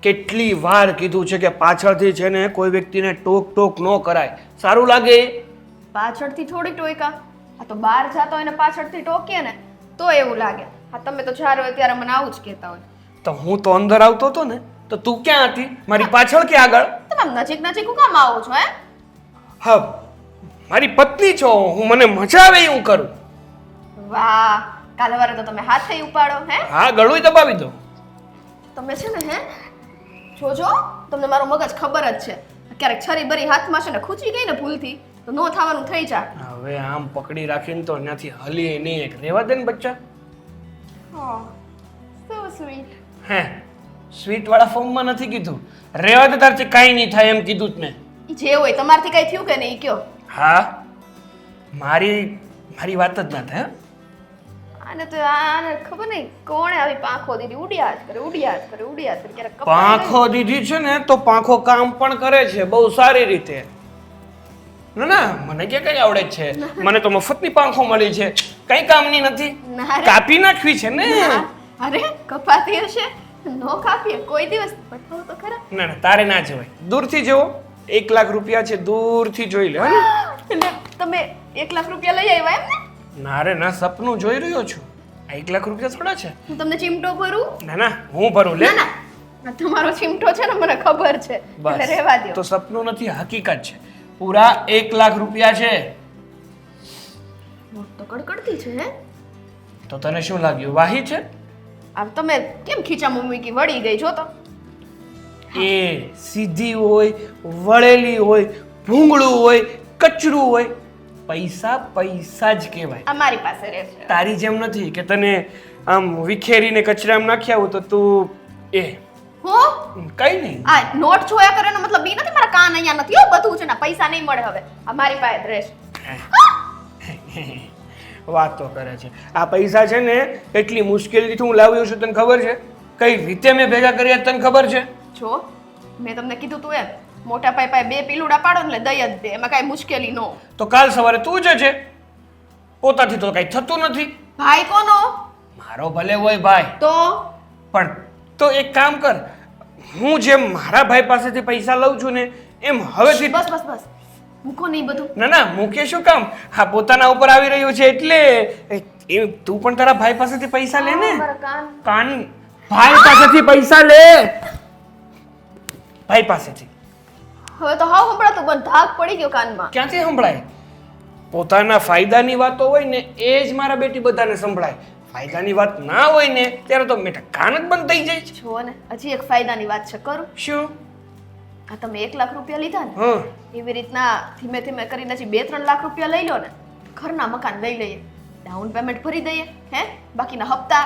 કેટલી વાર કીધું છે કે પાછળથી છે ને કોઈ વ્યક્તિને ટોક ન કરાય, સારું લાગે. પાછળથી થોડી ટોયકા, આ તો બહાર જાતો હોય ને પાછળથી ટોકીએ ને તો એવું લાગે. હા તમે તો જ્યારે હોય ત્યારે મને આવું જ કહેતા હોય. તો હું તો અંદર આવતો હતો ને, તો તું ક્યાં હતી? મારી પાછળ કે આગળ? તમે આમ નજીક નજીક હું કામ આવો છો હે? હા, મારી પત્ની છો હું, મને મજા આવે એવું કરું. વાહ, કાલે વારે તો તમે હાથ થઈ ઉપાડો હે? હા, ગળું દબાવી દો. તમે છે ને હે જોજો, તમને મારો મગજ ખબર જ છે. ક્યારેક છરી બરી હાથમાં છે ને ખૂંચી ગઈ ને ભૂલથી તો નો થવાનું થઈ જાય. હવે આમ પકડી રાખીને તો ત્યાંથી હલીએ નહીં. એક રેવા દે ને બચ્ચા. So sweet. હે, સ્વીટ વાળા ફોર્મમાં નથી કીધું. રેવા દે, તારથી કાંઈ નહીં થાય એમ કીધું જ ને. જે હોય તમારથી કઈ થયું કે નહીં કયો? હા, મારી વાત જ ના થાય. આને તો આને ખબર નહીં કોણે આવી પાંખો દીધી, ઉડ્યા જ કરે. ક્યારેક કપાળ પાંખો દીધી છે ને તો પાંખો કામ પણ કરે છે બહુ સારી રીતે. ના ના, મને કે કઈ આવડે છે? મને તો મફતની પાંખો મળી છે, કઈ કામની નથી. ના રે. કાપી નાખવી છે ને. અરે કપાતી હશે, નો કાપીએ કોઈ દિવસ. બતાવો તો ખરા. ના ના, તારે ના જવાય, દૂરથી જુઓ. 1 લાખ રૂપિયા છે, દૂરથી જોઈ લે. હે એટલે તમે 1 લાખ રૂપિયા લઈ આવ્યા એમ ને? ના રે ના, સપનું જોઈ રહ્યો છું. આ 1 લાખ રૂપિયા થોડા છે. હું તમને ચીમટો ભરું? ના ના, હું ભરું લે. ના ના, આ તમારો ચીમટો છે ને મને ખબર છે, એટલે બસ રહેવા દો. તો સપનું નથી, હકીકત છે. પૂરા 1 લાખ રૂપિયા છે. નોટ તો કડકડતી છે હે? તો તને શું લાગ્યું, વાહી છે? આ તમે કેમ ખીચામાં મૂકી વળી ગઈ જો તો? એ સીધી હોય, વળેલી હોય, ભૂંગળું હોય, કચરું હોય, પૈસા પૈસા જ કહેવાય. આ મારી પાસે રહેશે. તારી જેમ નથી કે તને આમ વિખેરીને કચરામાં નાખ્યા હોય તો તું એ હું કઈ નહીં. આ નોટ જોયા કરે એનો મતલબ ઈ નથી મારા કાન અહીંયા નથી હો, બધું છે ને પૈસા નહીં મળે હવે. આ મારી પાસે જ રહેશે. વાતો કરે છે. આ પૈસા છે ને એટલી મુશ્કેલીથી હું લાવ્યો છું, તને ખબર છે? કઈ રીતે મેં ભેગા કર્યા તને ખબર છે? જો મેં તમને કીધું તું એમ, મોટા ભાઈ પાસે 2 પીલુડા પાડો ને એટલે દઈ જ દે, એમાં કાંઈ મુશ્કેલી ન. તો કાલ સવારે તું જ છે. પોતાથી તો કઈ થતું નથી. ભાઈ કોનો? મારો ભલે હોય ભાઈ, તો પણ તો એક કામ કર, હું જેમ મારા ભાઈ પાસેથી પૈસા લઉં છું ને એમ હવેથી. બસ બસ બસ, મૂકો નહીં બધું. ના ના, મૂકે શું કામ? હા, પોતાના ઉપર આવી રહ્યું છે એટલે તું પણ તારા ભાઈ પાસેથી પૈસા લે ને. મારા કાન. કાન ભાઈ પાસેથી પૈસા લે, ભાઈ પાસેથી. હવે તો હાવ સંભળાતું બંધ, ધાક પડી ગયો કાનમાં. ક્યાંથી સંભળાય? પોતાના ફાયદાની વાતો હોય ને એ જ મારા બેટી બધાને સંભળાય. ફાયદાની વાત ના હોય ને ત્યારે તો મેટા કાન જ બંધ થઈ જાય છે. જુઓ ને, હજી એક ફાયદાની વાત છે, કરું? શું? આ તમે 1 લાખ રૂપિયા લીધા ને, હા, એવી રીતના ધીમે ધીમે કરીને હજી 2-3 લાખ રૂપિયા લઈ લો ને, ઘરના મકાન લઈ લઈએ, ડાઉન પેમેન્ટ ભરી દઈએ, હે બાકીના હપ્તા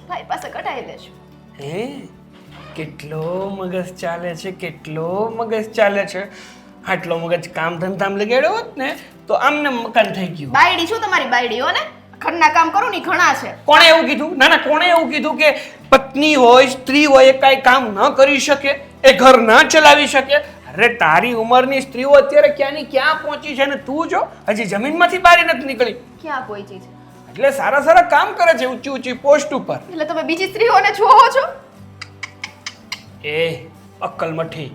ભાઈ પાસે કઢાઈ લેશું. હે કેટલો મગજ ચાલે છે, કેટલો મગજ ચાલે છે. આટલો મગજ કામ ધંધામાં લગાડ્યો હોત ને તો આમને મકાન થઈ ગયું. બાયડી છું તમારી બાયડી હો ને, ઘરના કામ કરું ને ઈ ઘણા છે. કોણે એવું કીધું? ના ના, કોણે એવું કીધું કે પત્ની હોય, સ્ત્રી હોય, એ કાંઈ કામ ન કરી શકે, એ ઘર ના ચલાવી શકે? અરે તારી ઉંમરની સ્ત્રીઓ અત્યારે ક્યાંની ક્યાં પહોંચી છે ને તું જો હજી જમીનમાંથી બહાર નથી નીકળી. ક્યાં પહોંચી છે? એટલે સારા સારા કામ કરે છે, ઊંચી ઊંચી પોસ્ટ ઉપર. એટલે તમે બીજી સ્ત્રીઓને જોવો છો? એ અક્કલ મઠી,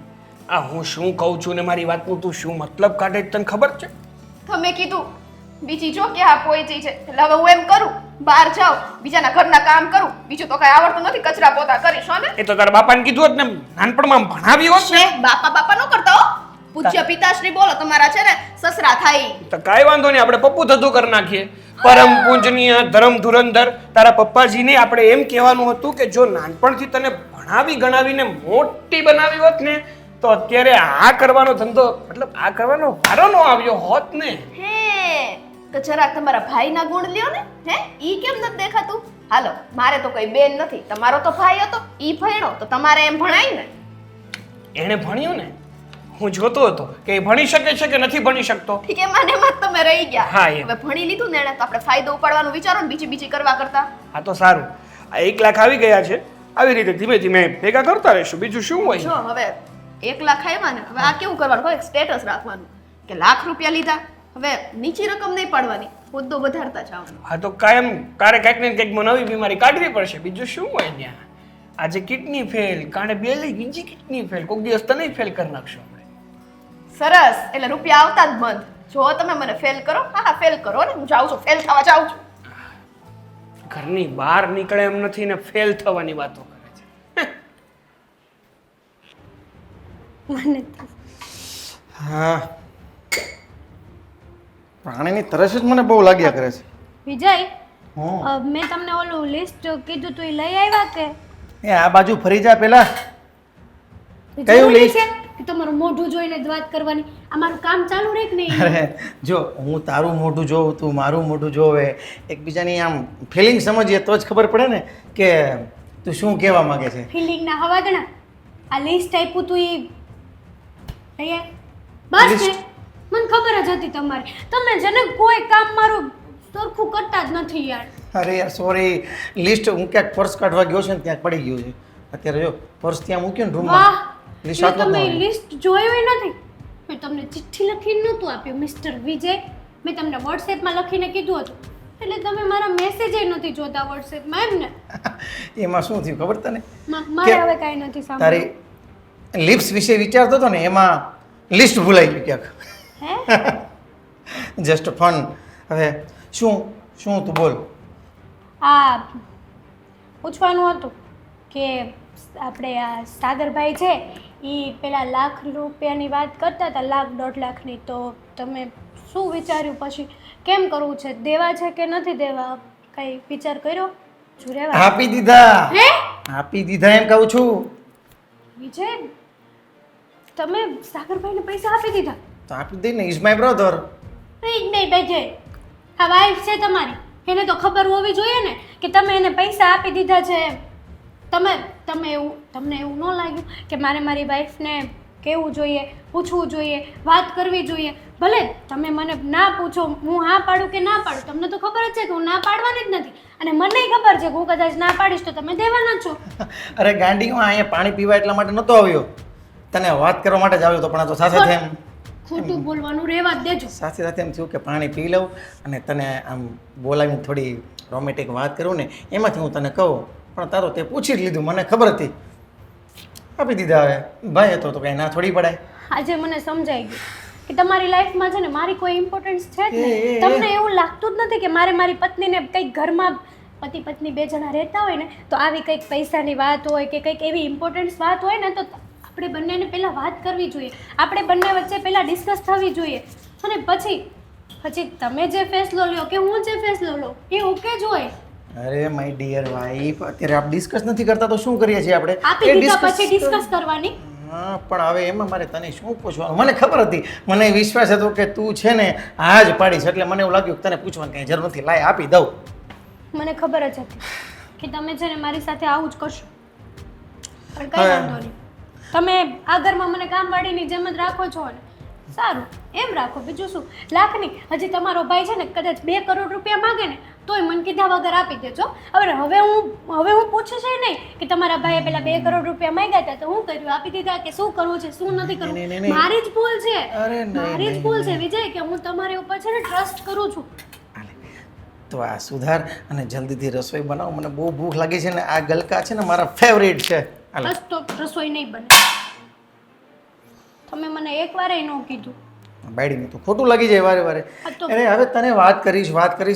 આ હું શું કહું છું ને મારી વાતનું તું શું મતલબ કાઢે છે તને ખબર છે? તમે કીધું બીજી જો ક્યાં પહોંચી છે, એટલે હવે હું એમ કરું, બહાર જાઉં, બીજાના ઘરના કામ કરું, બીજું તો કઈ આવડતું નથી, કચરા પોતા કરીશ હો ને. એ તો તારા બાપાને કીધું હોત ને, નાનપણમાં ભણાવી હોત ને. બાપા બાપા નો કરતા હો, પૂજ્ય પિતાશ્રી બોલો, તમારા છે ને સસરા થાય. તો કાંઈ વાંધો નહીં, આપણે પપ્પુ થતું કરી નાખીએ. પરમ પૂજનીય ધર્મ ધુરંધર તારા પપ્પાજીને આપણે એમ કહેવાનું હતું કે જો નાનપણથી તને ભણાવી ગણાવીને મોટી બનાવી હોત ને તો અત્યારે આ કરવાનો ધંધો, મતલબ આ કરવાનો વારો ન આવ્યો હોત ને. હે તો જરાક તમારા ભાઈના ગુણ લ્યો ને, હે ઈ કેમ નથી દેખાતું? હાલો મારે તો કોઈ બેન નથી, તમારો તો ભાઈ હતો, ઈ ભણ્યો તો તમારે એમ ભણાય ને. એણે ભણ્યું ને, હું જોતો હતો કે એ ભણી શકે છે કે નથી ભણી શકતો. ઠીક એમાં ને એમાં જ તમે રહી ગયા. હા, એમ. હવે ભણી લીધું ને એણે તો આપણે ફાયદો ઉપાડવાનો વિચારો ને બીજી બીજી કરવા કરતા. હા તો સારું, આ 1 લાખ આવી ગયા છે, આવી રીતે ધીમે ધીમે ભેગા કરતા રહીશું, બીજું શું હોય. જો હવે 1 લાખ આવ્યા ને, હવે આ કેવું કરવાનું હોય, સ્ટેટસ રાખવાનું કે લાખ રૂપિયા લીધા, હવે નીચી રકમ નહીં પાડવાની, હોદ્દો વધારતા જવાનું. હા તો કાયમ કારે કંઈક ને કંઈક નવી બીમારી કાઢવી પડશે, બીજું શું હોય ત્યાં. આજે કિડની ફેલ, કાણે બે લઈ બીજી કિડની ફેલ, કોઈક દિવસ તને ફેલ કરી નાખશું આપણે. સરસ, એટલે રૂપિયા આવતા જ બંધ. જો તમે મને ફેલ કરો, હા ફેલ કરો ને, હું જાઉં છું, ફેલ થવા જાઉં છું. ઘરની બહાર નીકળે એમ નથી ને ફેલ થવાની વાતો કરે છે. મને તો હા, પ્રાણીની તરસ જ મને બહુ લાગ્યા કરે છે. વિજય, હું મેં તમને ઓલું લિસ્ટ કીધું તું એ લઈ આવ્યા કે એ આ બાજુ ફરી જા પેલા. કયું જરૂરી list? છે કે તમારું મોઢું જોઈને જ વાત કરવાની? અમારું કામ ચાલુ રહે કે નહીં? અરે જો હું તારું મોઢું જોઉં, તું મારું મોઢું જોવે, એકબીજાની આમ ફિલિંગ સમજીએ તો જ ખબર પડે ને કે તું શું કહેવા માંગે છે. ફિલિંગના હવાદણા આ લિસ્ટ આપ્યું તું એ લઈ આવ. બસ ને, List? મને ખબર જ હતી તમારે. તમે છે ને કોઈ કામ મારું સરખું કરતા જ નથી યાર. અરે યાર સોરી, લિસ્ટ હું ક્યાંક પર્સ કાઢવા ગયો છે ને ત્યાં પડી ગયું છે. અત્યારે જો પર્સ ત્યાં મૂક્યું ને રૂમમાં, વાહ, લિસ્ટ એટલે આટલું જ તમે ન હોય. લિસ્ટ જોયું નથી. મેં તમને ચિઠ્ઠી લખીને નહોતું આપ્યું મિસ્ટર વિજય, મેં તમને વોટ્સએપમાં લખીને કીધું હતું, એટલે તમે મારા મેસેજ નથી જોતા વોટ્સએપમાં એમ ને? એમાં શું થયું ખબર તને? મારે કે હવે કાંઈ નથી સાંભળવું. તારી લિપ્સ વિશે વિચારતો હતો ને એમાં લિસ્ટ ભૂલાઈ ગયું ક્યાંક. હે જસ્ટ ફન. હવે શું શું તું બોલ. આ પૂછવાનું હતું કે આપણે આ સાગરભાઈ છે એ પેલા લાખ રૂપિયાની વાત કરતા હતા, 1,00,000 1.5 લાખની, તો તમે શું વિચાર્યું પછી? કેમ કરવું છે? દેવા છે કે નથી દેવા? કઈ વિચાર કર્યો? જોરેવા આપી દીધા, હે આપી દીધા એમ કહું છું. વિજય, તમે સાગરભાઈને પૈસા આપી દીધા? તો આપી દે ને, ઇઝ માય બ્રધર. નહીં વિજય, આ વાઈફ છે તમારી, એને તો ખબર હોવી જોઈએ ને કે તમે એને પૈસા આપી દીધા છે એમ. તમને એવું ન લાગ્યું કે મારે મારી વાઈફને કહેવું જોઈએ, પૂછવું જોઈએ, વાત કરવી જોઈએ? ભલે તમે મને ના પૂછો, હું હા પાડું કે ના પાડું, તમને તો ખબર જ છે કે હું ના પાડવાની જ નથી, અને મને ખબર છે કે હું કદાચ ના પાડીશ તો તમે દેવાના છો. અરે ગાંડી, હું અહીંયા પાણી પીવા એટલા માટે નહોતો આવ્યો, તને વાત કરવા માટે જ આવ્યો તો, પણ આ તો સાથે સાથે એમ ખોટું બોલવાનું રહેવા જ દેજો. સાથે સાથે એમ થયું કે પાણી પી લઉં અને તને આમ બોલાવીને થોડી રોમેન્ટિક વાત કરું ને, એમાંથી હું તને કહું. પણ તારો તે પૂછી જ લીધું, મને ખબર હતી, આપી દીધા. હવે ભાઈ હતો તો કંઈ ના થોડી પડાય. આજે મને સમજાઈ ગયું કે તમારી લાઈફમાં છે ને મારી કોઈ ઇમ્પોર્ટન્સ છે જ એ, નહીં. તમને એવું લાગતું જ નથી કે મારે મારી પત્નીને કંઈક ઘરમાં પતિ પત્ની 2 જણા રહેતા હોય ને તો આવી કંઈક પૈસાની વાત હોય કે કંઈક એવી ઇમ્પોર્ટન્સ વાત હોય ને તો આપણે બંનેને પહેલાં વાત કરવી જોઈએ, આપણે બંને વચ્ચે પહેલાં ડિસ્કસ થવી જોઈએ, અને પછી તમે જે ફેસલો લ્યો કે હું જે ફેસલો લઉં એ ઓકે જ હોય. અરે માય ડિયર વાઈફ, અત્યારે આપણે ડિસ્કસ નથી કરતા તો શું કરીએ છીએ આપણે? આપી એ દીધા discuss પછી ડિસ્કસ કરવાની. હા, પણ હવે એમાં મારે તને શું પૂછવાનું? મને ખબર હતી, મને વિશ્વાસ હતો કે તું છે ને આ જ પાડીશ, એટલે મને એવું લાગ્યું કે તને પૂછવાની કંઈ જરૂર નથી, લાય આપી દઉં. મને ખબર જ હતી કે તમે છે ને મારી સાથે આવું જ કરશો, પણ કઈ હા. વાંધો નહીં. તમે આ ઘરમાં મને કામવાળીની જેમ જ રાખો છો ને, સારું એમ રાખો, બીજું શું. લાખની હજી તમારો ભાઈ છે ને કદાચ 2 કરોડ રૂપિયા માંગે ને તોય મને કીધા વગર આપી દેજો. હવે હું પૂછું છે નહીં કે તમારા ભાઈએ પેલા 2 કરોડ રૂપિયા માંગ્યા હતા તો હું કર્યું, આપી દીધા કે શું કરવું છે શું નથી કરવું? નહીં. મારી જ ભૂલ છે, અરે નહીં, મારી જ નહીં, ભૂલ છે વિજય, કે હું તમારી ઉપર છે ને ટ્રસ્ટ કરું છું. તો આ સુધાર અને જલ્દીથી રસોઈ બનાવો, મને બહુ ભૂખ લાગી છે ને આ ગલકા છે ને મારા ફેવરેટ છે. હાલે. બસ તો રસોઈ નહીં બને. તમે મને એકવારે ન કીધું. બાયડીને તો ખોટું લાગી જાય વારે વારે. આ તો અરે હવે તને વાત કરીશ,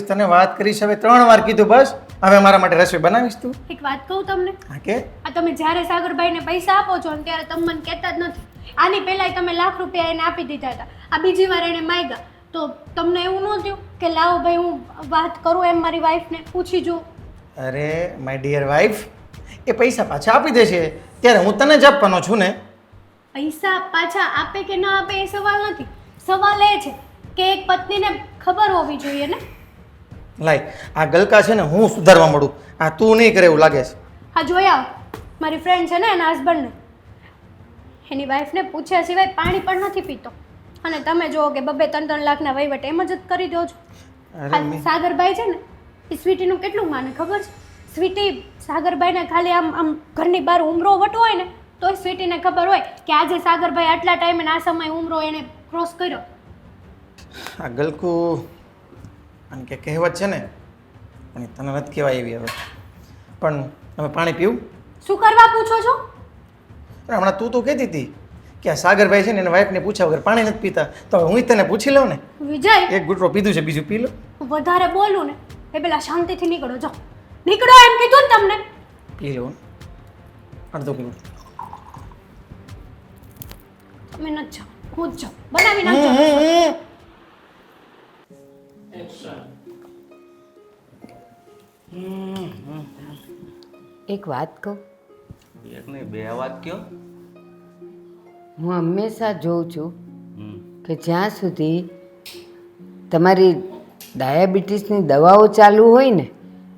તને વાત કરીશ, હવે 3 વાર કીધું, બસ હવે મારા માટે રસોઈ બનાવીશ તું? એક વાત કહું તમને, હા કે? આ તમે જ્યારે સાગરભાઈને પૈસા આપો છો ને ત્યારે તમે મને કહેતા જ નથી. આની પહેલાંય તમે 1,00,000 રૂપિયા એને આપી દીધા હતા, આ બીજી વાર એને માંગ્યા તો તમને એવું ન થયું કે લાવો ભાઈ હું વાત કરું એમ મારી વાઈફને પૂછી જોઉં? અરે માય ડિયર વાઈફ, એ પૈસા પાછા આપી દેશે ત્યારે હું તને જ આપવાનો છું ને. પૈસા પાછા આપે કે ના આપે એ સવાલ નથી, સવાલ એ છે કે એક પત્નીને ખબર હોવી જોઈએ ને લાય આ ગલકા છે ને હું સુધારવા મળું, આ તું નહીં કરે એવું લાગે છે. હા જોઈ આવ મારી ફ્રેન્ડ છે ને એના હસબન્ડને એની વાઈફને પૂછ્યા સિવાય પાણી પણ નથી પીતો અને તમે જુઓ કે 2-3 લાખના વહીવટ એમ જ કરી દો છો. અરે આ સાગરભાઈ છે ને એ સ્વીટીનું કેટલું માને ખબર છે? સ્વીટી સાગરભાઈને ખાલી આમ આમ ઘરની બહાર ઉમરો વટવો હોય ને તો સ્વીટીને ખબર હોય કે આજે સાગરભાઈ આટલા ટાઈમે આ સમય ઉમરો એને ક્રોસ કર્યો. આ ગલકું અને કે કહેવત છે ને પણ તને નથી કહેવાય એવી હવે. પણ તમે પાણી પીવું? શું કરવા પૂછો છો? અરે હમણાં તું તો કહેતી હતી કે આ સાગરભાઈ છે ને એના વાઈફને પૂછ્યા વગર પાણી નથી પીતા, તો હવે હું તને પૂછી લઉં ને. વિજય એક ગુટરો પીધું છે, બીજું પી લો. વધારે બોલું ને એ પેલા શાંતિથી નીકળો, જાઓ નીકળો એમ કીધું ને તમને. પી લો અડધો કિલો. તમે ન જાઓ, હું જ જાઉં, બનાવી નાખજો. એક વાત કહું, એક નહીં બે વાત કયો. હું હંમેશા જોઉં છું હમ. કે જ્યાં સુધી તમારી ડાયાબિટીસની દવાઓ ચાલુ હોય ને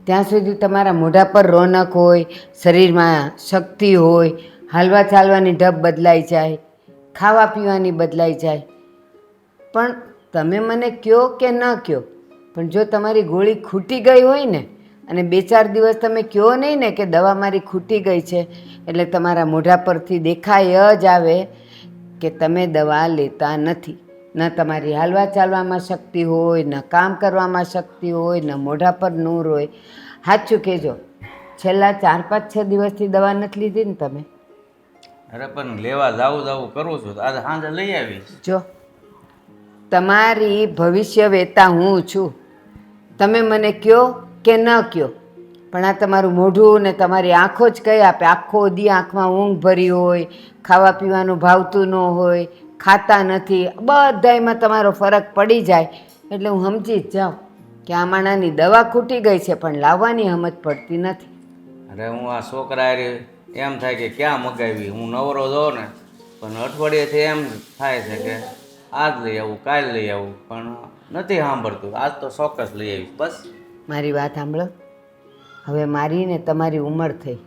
ત્યાં સુધી તમારા મોઢા પર રોનક હોય, શરીરમાં શક્તિ હોય, હાલવા ચાલવાની ઢબ બદલાઈ જાય, ખાવા પીવાની બદલાઈ જાય. પણ તમે મને કહો કે ન કહો, પણ જો તમારી ગોળી ખૂટી ગઈ હોય ને અને 2-4 દિવસ તમે કહો નહીં ને કે દવા મારી ખૂટી ગઈ છે, એટલે તમારા મોઢા પરથી દેખાય જ આવે કે તમે દવા લેતા નથી. ન તમારી હાલવા ચાલવામાં શક્તિ હોય, ન કામ કરવામાં શક્તિ હોય, ન મોઢા પર નૂર હોય. સાચું કહેજો, છેલ્લા 4-5-6 દિવસથી દવા નથી લીધી ને તમે? અરે પણ લેવા જાવું કરું છું, આજે સાંજે લઈ આવીશ. જો તમારી ભવિષ્ય વેતા હું છું, તમે મને કહો કે ન કહો, પણ આ તમારું મોઢું ને તમારી આંખો જ કહી આપે. આખો દી આંખમાં ઊંઘ ભરી હોય, ખાવા પીવાનું ભાવતું ન હોય, ખાતા નથી, બધાયમાં તમારો ફરક પડી જાય. એટલે હું સમજી જ જાઉં કે આ માણાની દવા ખૂટી ગઈ છે પણ લાવવાની સમજ પડતી નથી. અરે હું આ છોકરા એમ થાય કે ક્યાં મગાવી, હું નવરો જાઉં ને પણ અઠવાડિયેથી એમ થાય છે કે આજ લઈ આવું, કાલ લઈ આવું, પણ નથી સાંભળતું. આજ તો ચોક્કસ લઈ આવીશ. બસ મારી વાત સાંભળો, હવે મારી ને તમારી ઉંમર થઈ,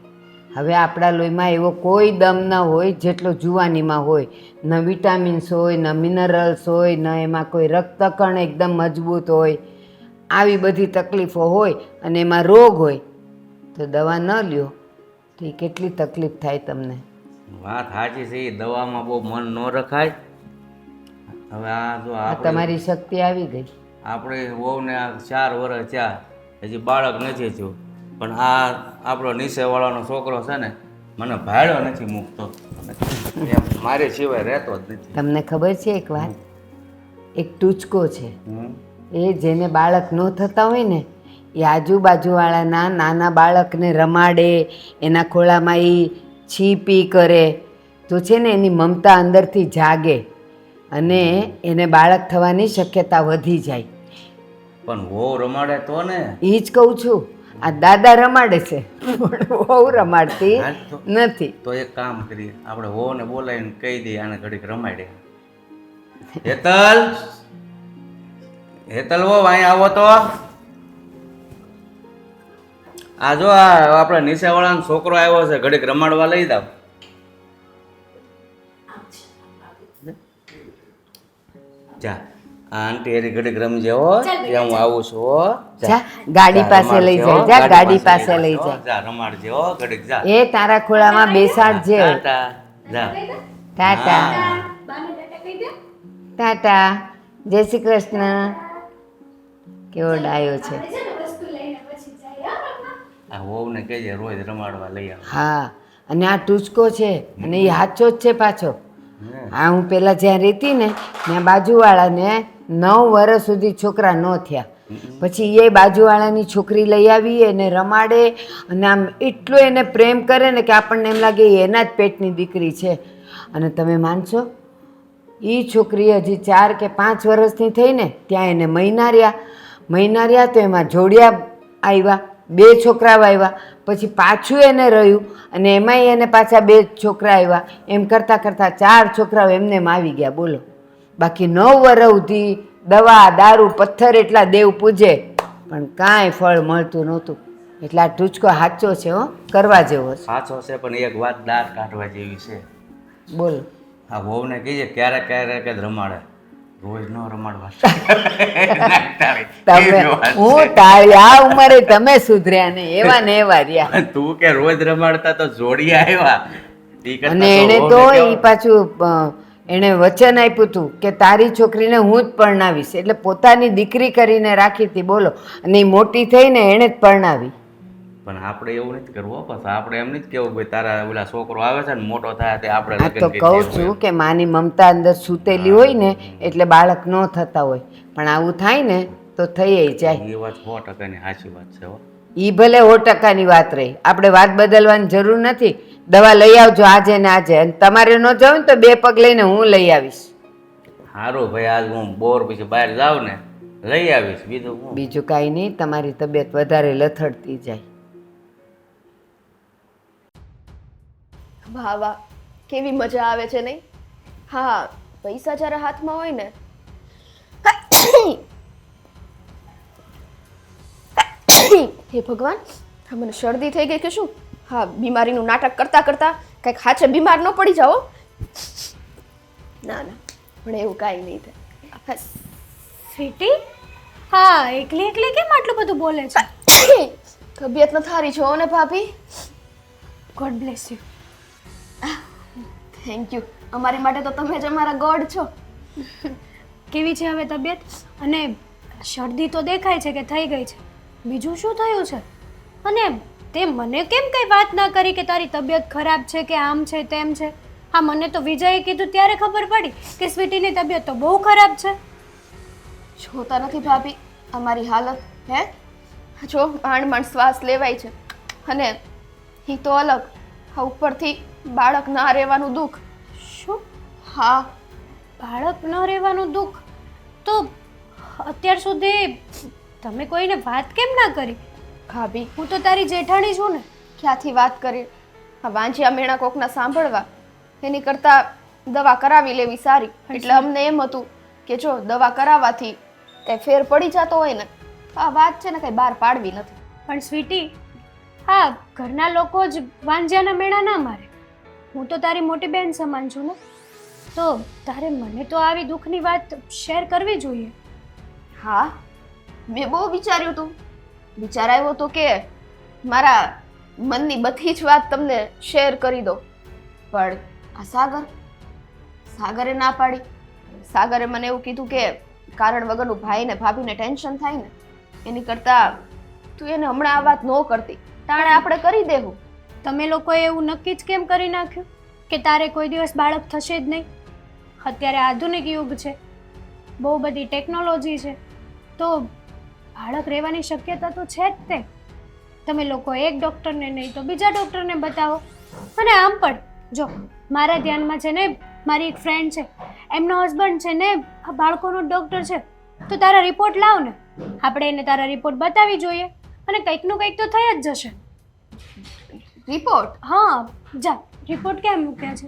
હવે આપણા લોહીમાં એવો કોઈ દમ ન હોય જેટલો જુવાનીમાં હોય. ન વિટામિન્સ હોય, ન મિનરલ્સ હોય, ન એમાં કોઈ રક્તકણ એકદમ મજબૂત હોય. આવી બધી તકલીફો હોય અને એમાં રોગ હોય તો દવા ન લ્યો તો એ કેટલી તકલીફ થાય તમને. વાત સાચી છે, એ દવામાં બહુ મન ન રખાય. હવે આ જો આ તમારી શક્તિ આવી ગઈ. આપણે વહુને આ 4 વર્ષ થયા, હજી બાળક નથી થયું, પણ આ આપણો નીચેવાળાનો છોકરો છે ને મને ભાડ્યો નથી મૂકતો, એમ મારે સિવાય રહેતો જ નથી. તમને ખબર છે એક વાત? એક ટૂચકો છે, હમ. એ જેને બાળક ન થતા હોય ને એ આજુબાજુવાળાના નાના બાળકને રમાડે, એના ખોળામાં એ છી પી કરે તો છે ને એની મમતા અંદરથી જાગે અને એને બાળક થવાની શક્યતા વધી જાય. પણ વહુ રમાડે તો ને. એ જ કહું છું, આ દાદા રમાડે છે પણ બહુ રમાડતી હા, તો- નથી. તો એક કામ કરીએ, આપણે વહુને બોલાવીને કહી દઈએ આને ઘડીક રમાડે. હેતલ, હેતલ વહુ અહીં આવો તો. આ જો આ આપણે નીચેવાળાનો છોકરો આવ્યો છે, ઘડીક રમાડવા લઈ જાવ. જા આ આંટી એરી ઘડીક રમજે હો, ત્યાં હું આવું છું હો. જા ગાડી પાસે લઈ જાય, જા ગાડી પાસે લઈ જાય. જા રમાડજે હો ઘડીક, જા. એ તારા ખોળામાં બેસાડજે. ટાટા, જા. ટાટા બાને ટાટા કહી દે. ટાટા, જય શ્રી કૃષ્ણ. કેવો ડાયો છે. આપણે છે ને વસ્તુ લઈને પછી જાય હો. આ વહુને કહેજે રોજ રમાડવા લઈ આવે. હા, અને આ ટૂચકો છે અને એ સાચો જ છે પાછો. હા, હું પહેલાં જ્યાં રહેતી ને ત્યાં બાજુવાળાને 9 વર્ષ સુધી છોકરા ન થયા. પછી એ બાજુવાળાની છોકરી લઈ આવી, એને રમાડે અને આમ એટલો એને પ્રેમ કરે ને કે આપણને એમ લાગે એ એના જ પેટની દીકરી છે. અને તમે માનશો, એ છોકરી હજી 4 કે 5 વર્ષની થઈ ને ત્યાં એને મહિના રહ્યા તો એમાં જોડિયા આવ્યા, 2 છોકરાઓ આવ્યા, પછી પાછું એને રહ્યું અને એમાંય એને પાછા 2 છોકરા આવ્યા. એમ કરતાં કરતાં 4 છોકરાઓ એમને એમ આવી ગયા, બોલો. બાકી 9 વર્ષ સુધી દવા દારૂ પથ્થર એટલા દેવ પૂજે પણ કાંઈ ફળ મળતું નહોતું. એટલે આ ટૂચકો સાચો છે હો, કરવા જેવો છે. સાચો છે પણ એક વાત દાંત કાઢવા જેવી છે. બોલો. આ વહુને કહીએ ક્યારેક ક્યારેક જ રમાડે, રોજ ન રમાડવા. તમે હું તારી આ ઉંમરે તમે સુધર્યા ને ને એવા રહ્યા. તું કે રોજ રમાડતા તો જોડી આવ્યા. ઈ કરતા અને એણે વહુને તો કેવું? એ પાછું એણે વચન આપ્યું હતું કે તારી છોકરીને હું જ પરણાવીશ. એટલે પોતાની દીકરી કરીને રાખી હતી બોલો. અને એ મોટી થઈને એણે જ પરણાવી. પણ આપણે એવું નથી કરવું હો. પછી આપણે એમ નથી કેવું ભાઈ તારા ઓલા છોકરો આવે છે ને મોટો થાય તે આપણે આ તો લગ્ન કરી કહું દેવું છું એમ. કે માની મમતા અંદર સૂતેલી હોય ને એટલે બાળક ન થતા હોય. પણ આવું થાય ને તો થઈ જાય. એ વાત 100% ની સાચી વાત છે હો. એ ભલે 100% વાત રહી. આપણે વાત બદલવાની જરૂર નથી. દવા લઈ આવજો આજે ને આજે. અને તમારે ન જાવ ને તો 2 પગ લઈને હું લઈ આવીશ. સારું ભાઈ, આજ હું બોર પછી બહાર જાઉં ને લઈ આવીશ. બીજું હું બીજું કાંઈ નહીં, તમારી તબિયત વધારે લથડતી જાય. વાહ વાહ, કેવી મજા આવે છે નહીં? હા, પૈસા જ્યારે હાથમાં હોય ને હે ભગવાન, હા મને શરદી થઈ ગઈ કે શું? હા, બીમારીનું નાટક કરતા કરતા કંઈક હાચે બીમાર ન પડી જાઓ. ના ના, પણ એવું કાંઈ નહીં થાય. સ્વીટી, હા એકલી એકલી કેમ આટલું બધું બોલે છે? તબિયત ન થારી છો ને ભાભી? God bless you. Thank you. અમારી માટે તો તમે જ અમારા ગોડ છો. કેવી છે હવે તબિયત? અને શરદી તો દેખાય છે કે થઈ ગઈ છે, બીજું શું થયું છે? અને તે મને કેમ કઈ વાત ના કરી કે તારી તબિયત ખરાબ છે કે આમ છે તેમ છે? હા, મને તો વિજયે કીધું ત્યારે ખબર પડી કે સ્વીટીની તબિયત તો બહુ ખરાબ છે. જોતા નથી ભાભી અમારી હાલત? હે જો માંડ માંડ શ્વાસ લેવાય છે. અને એ તો અલગ, આ ઉપરથી બાળક ના રહેવાનું દુઃખ. શું? હા, બાળક ન રહેવાનું દુઃખ? તો અત્યાર સુધી તમે કોઈને વાત કેમ ના કરી? ભાભી હું તો તારી જેઠાણી છું ને. ક્યાંથી વાત કરી? આ વાંચ્યા મેણા કોકના સાંભળવા એની કરતાં દવા કરાવી લેવી સારી. એટલે અમને એમ હતું કે જો દવા કરાવવાથી કંઈ ફેર પડી જતો હોય ને, આ વાત છે ને કંઈ બહાર પાડવી નથી. પણ સ્વીટી, હા ઘરના લોકો જ વાંજ્યાના મેળા ના મારે. હું તો તારી મોટી બહેન સમાન છું ને, તો તારે મને તો આવી દુઃખની વાત શેર કરવી જોઈએ. હા, મેં બહુ વિચાર્યું હતું. વિચાર આવ્યો હતો કે મારા મનની બધી જ વાત તમને શેર કરી દો. પણ આ સાગરે ના પાડી. સાગરે મને એવું કીધું કે કારણ વગરનું ભાઈને ભાભીને ટેન્શન થાય ને, એની કરતાં તું એને હમણાં આ વાત ન કરતી, તાણે આપણે કરી દેવું. તમે લોકોએ એવું નક્કી જ કેમ કરી નાખ્યું કે તારે કોઈ દિવસ બાળક થશે જ નહીં? અત્યારે આધુનિક યુગ છે, બહુ બધી ટેકનોલોજી છે, તો બાળક રહેવાની શક્યતા તો છે જ તે. તમે લોકો એક ડૉક્ટરને નહીં તો બીજા ડૉક્ટરને બતાવો. અને આમ પણ જો મારા ધ્યાનમાં છે ને, મારી એક ફ્રેન્ડ છે, એમનો હસબન્ડ છે ને આ બાળકોનો ડૉક્ટર છે. તો તારા રિપોર્ટ લાવ ને, આપણે એને તારા રિપોર્ટ બતાવી જોઈએ અને કંઈકનું કંઈક તો થઈ જ જશે. રિપોર્ટ? હા, જા રિપોર્ટ ક્યાં મૂક્યા છે?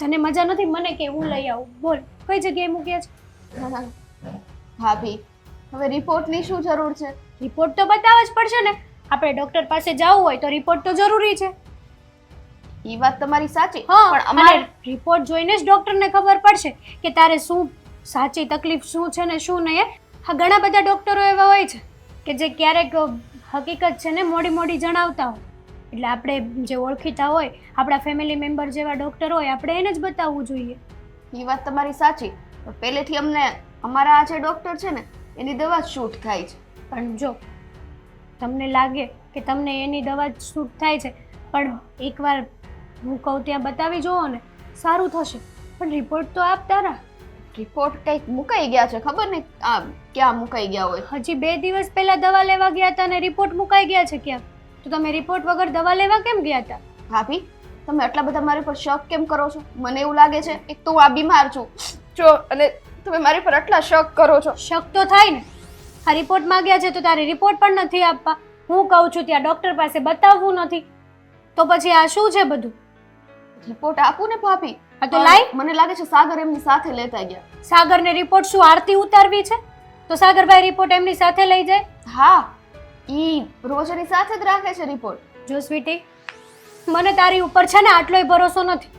તને મજા નથી મને કે હું લઈ આવું? બોલ કઈ જગ્યાએ મૂક્યા છે? ના ના ભાભી, હવે રિપોર્ટની શું જરૂર છે? રિપોર્ટ તો બતાવવા જ પડશે ને. આપણે ડૉક્ટર પાસે જવું હોય તો રિપોર્ટ તો જરૂરી છે. એ વાત તમારી સાચી. હા, પણ અને અમારે રિપોર્ટ જોઈને જ ડૉક્ટરને ખબર પડશે કે તારે શું સાચી તકલીફ શું છે ને શું નહીં. હા, ઘણા બધા ડૉક્ટરો એવા હોય છે કે જે ક્યારેક હકીકત છે ને મોડી મોડી જણાવતા હોય. એટલે આપણે જે ઓળખીતા હોય, આપણા ફેમિલી મેમ્બર જેવા ડૉક્ટર હોય, આપણે એને જ બતાવવું જોઈએ. એ વાત તમારી સાચી. પણ પહેલેથી અમને અમારા આ જે ડૉક્ટર છે ને એની દવા શૂટ થાય છે. પણ જો તમને લાગે કે તમને એની દવા જ સૂટ થાય છે, પણ એકવાર હું કહું ત્યાં બતાવી જુઓ ને, સારું થશે. પણ રિપોર્ટ તો આપ તારા. રિપોર્ટ કંઈક મુકાઈ ગયા છે, ખબર નહીં ક્યાં મુકાઈ ગયા હોય. હજી 2 દિવસ પહેલા દવા લેવા ગયા હતા ને રિપોર્ટ મુકાઈ ગયા છે ક્યાં? તો તમે રિપોર્ટ વગર દવા લેવા કેમ ગયા હતા? ભાભી, તમે આટલા બધા મારી પર શક કેમ કરો છો? મને એવું લાગે છે એક તો હું આ બીમાર છું જો, અને તમે મારી પર આટલા શક કરો છો. શક તો થાય ને. આ રિપોર્ટ માંગ્યા છે તો તારે રિપોર્ટ પણ નથી આપવા. હું કહું છું ત્યાં ડૉક્ટર પાસે બતાવવું નથી, તો પછી આ શું છે બધું? રિપોર્ટ આપું ને ભાભી. આ તો લાઈ. મને લાગે છે સાગર એમની સાથે લેતા ગયા. સાગરને રિપોર્ટ શું આરતી ઉતારવી છે? તો સાગરભાઈ રિપોર્ટ એમની સાથે લઈ જાય. હા, ઈ રોજ એની સાથે જ રાખે છે રિપોર્ટ. જો સ્વીટી, મને તારી ઉપર છે ને આટલોય ભરોસો નથી.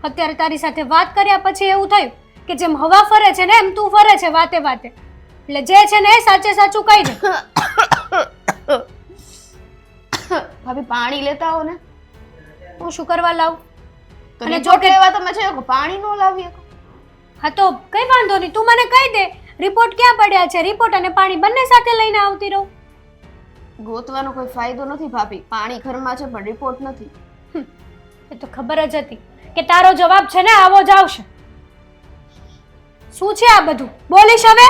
અત્યારે તારી સાથે વાત કર્યા પછી એવું થયું કે જેમ હવા ફરે છે ને એમ તું ફરે છે વાતે વાતે. એટલે જે છે ને એ સાચે સાચું કહી દે. ભાભી પાણી લેતા આવો ને. હું શું કરવા લાવું? તો અને જો રિપોર્ટ કે લેવા તમે છે પાણી નો લાવી શકો. હા તો કઈ વાંધો નહીં, તું મને કહી દે રિપોર્ટ ક્યાં પડ્યા છે. રિપોર્ટ અને પાણી બંને સાથે લઈને આવતી રહું. ગોતવાનો કોઈ ફાયદો નથી ભાભી. પાણી ઘરમાં છે પણ રિપોર્ટ નથી. એ તો ખબર જ હતી કે તારો જવાબ છે ને આવો જ આવશે. શું છે આ બધું? બોલીશ હવે?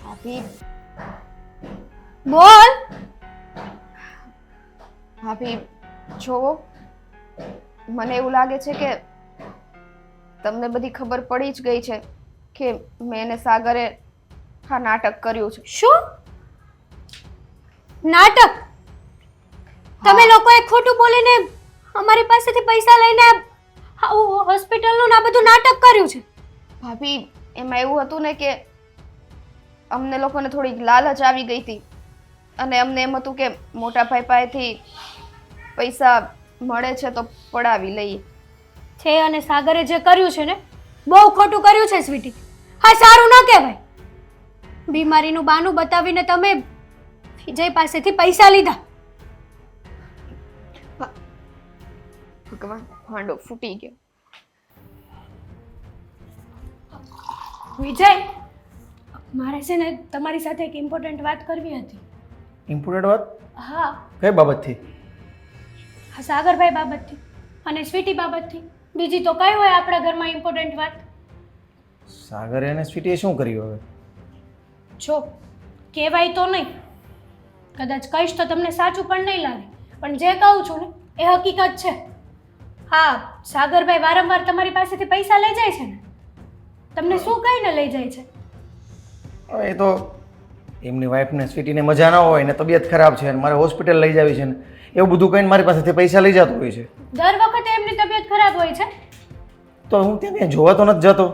ભાભી બોલ. ભાભી જોવો, મને એવું લાગે છે કે તમને બધી ખબર પડી જ ગઈ છે કે મેં અને સાગરે આ નાટક કર્યું છે. શું નાટક? તમે લોકોએ ખોટું બોલીને અમારી પાસેથી પૈસા લઈને હોસ્પિટલનું આ બધું નાટક કર્યું છે. ભાભી એમાં એવું હતું ને કે અમને લોકોને થોડીક લાલચ આવી ગઈ હતી અને અમને એમ હતું કે મોટા ભાઈ પાસેથી પૈસા મળે છે તો પડાવી લઈએ છે. અને સાગરે જે કર્યું છે ને બહુ ખોટું કર્યું છે સ્વીટી. હા સારું ન કહેવાય. બીમારીનું બહાનું બતાવીને તમે વિજય પાસેથી પૈસા લીધા. ભગવાન, ભાંડો ફૂટી ગયો. વિજય, મારે છે ને તમારી સાથે એક ઇમ્પોર્ટન્ટ વાત કરવી હતી. ઇમ્પોર્ટન્ટ વાત? હા, કઈ બાબતથી? આ સાગરભાઈ બાબતથી અને સ્વીટી બાબતથી. બીજી તો કઈ હોય આપણા ઘરમાં ઇમ્પોર્ટન્ટ વાત? સાગરે અને સ્વીટીએ શું કર્યું હવે? જો કહેવાય તો નહીં, કદાચ કહીશ તો તમને સાચું પણ નહીં લાગે, પણ જે કહું છું ને એ હકીકત છે. હા, સાગરભાઈ વારંવાર તમારી પાસેથી પૈસા લઈ જાય છે ને. તમને શું કહીને લઈ જાય છે? હવે એ તો એમની વાઈફને સ્વીટીને મજા ના હોય ને તબિયત ખરાબ છે અને મારે હોસ્પિટલ લઈ જાવી છે ને એવું બધું કહીને મારી પાસેથી પૈસા લઈ જતો હોય છે. દર વખતે એમની તબિયત ખરાબ હોય છે. તો હું ત્યાં જોવા તો નથી જતો.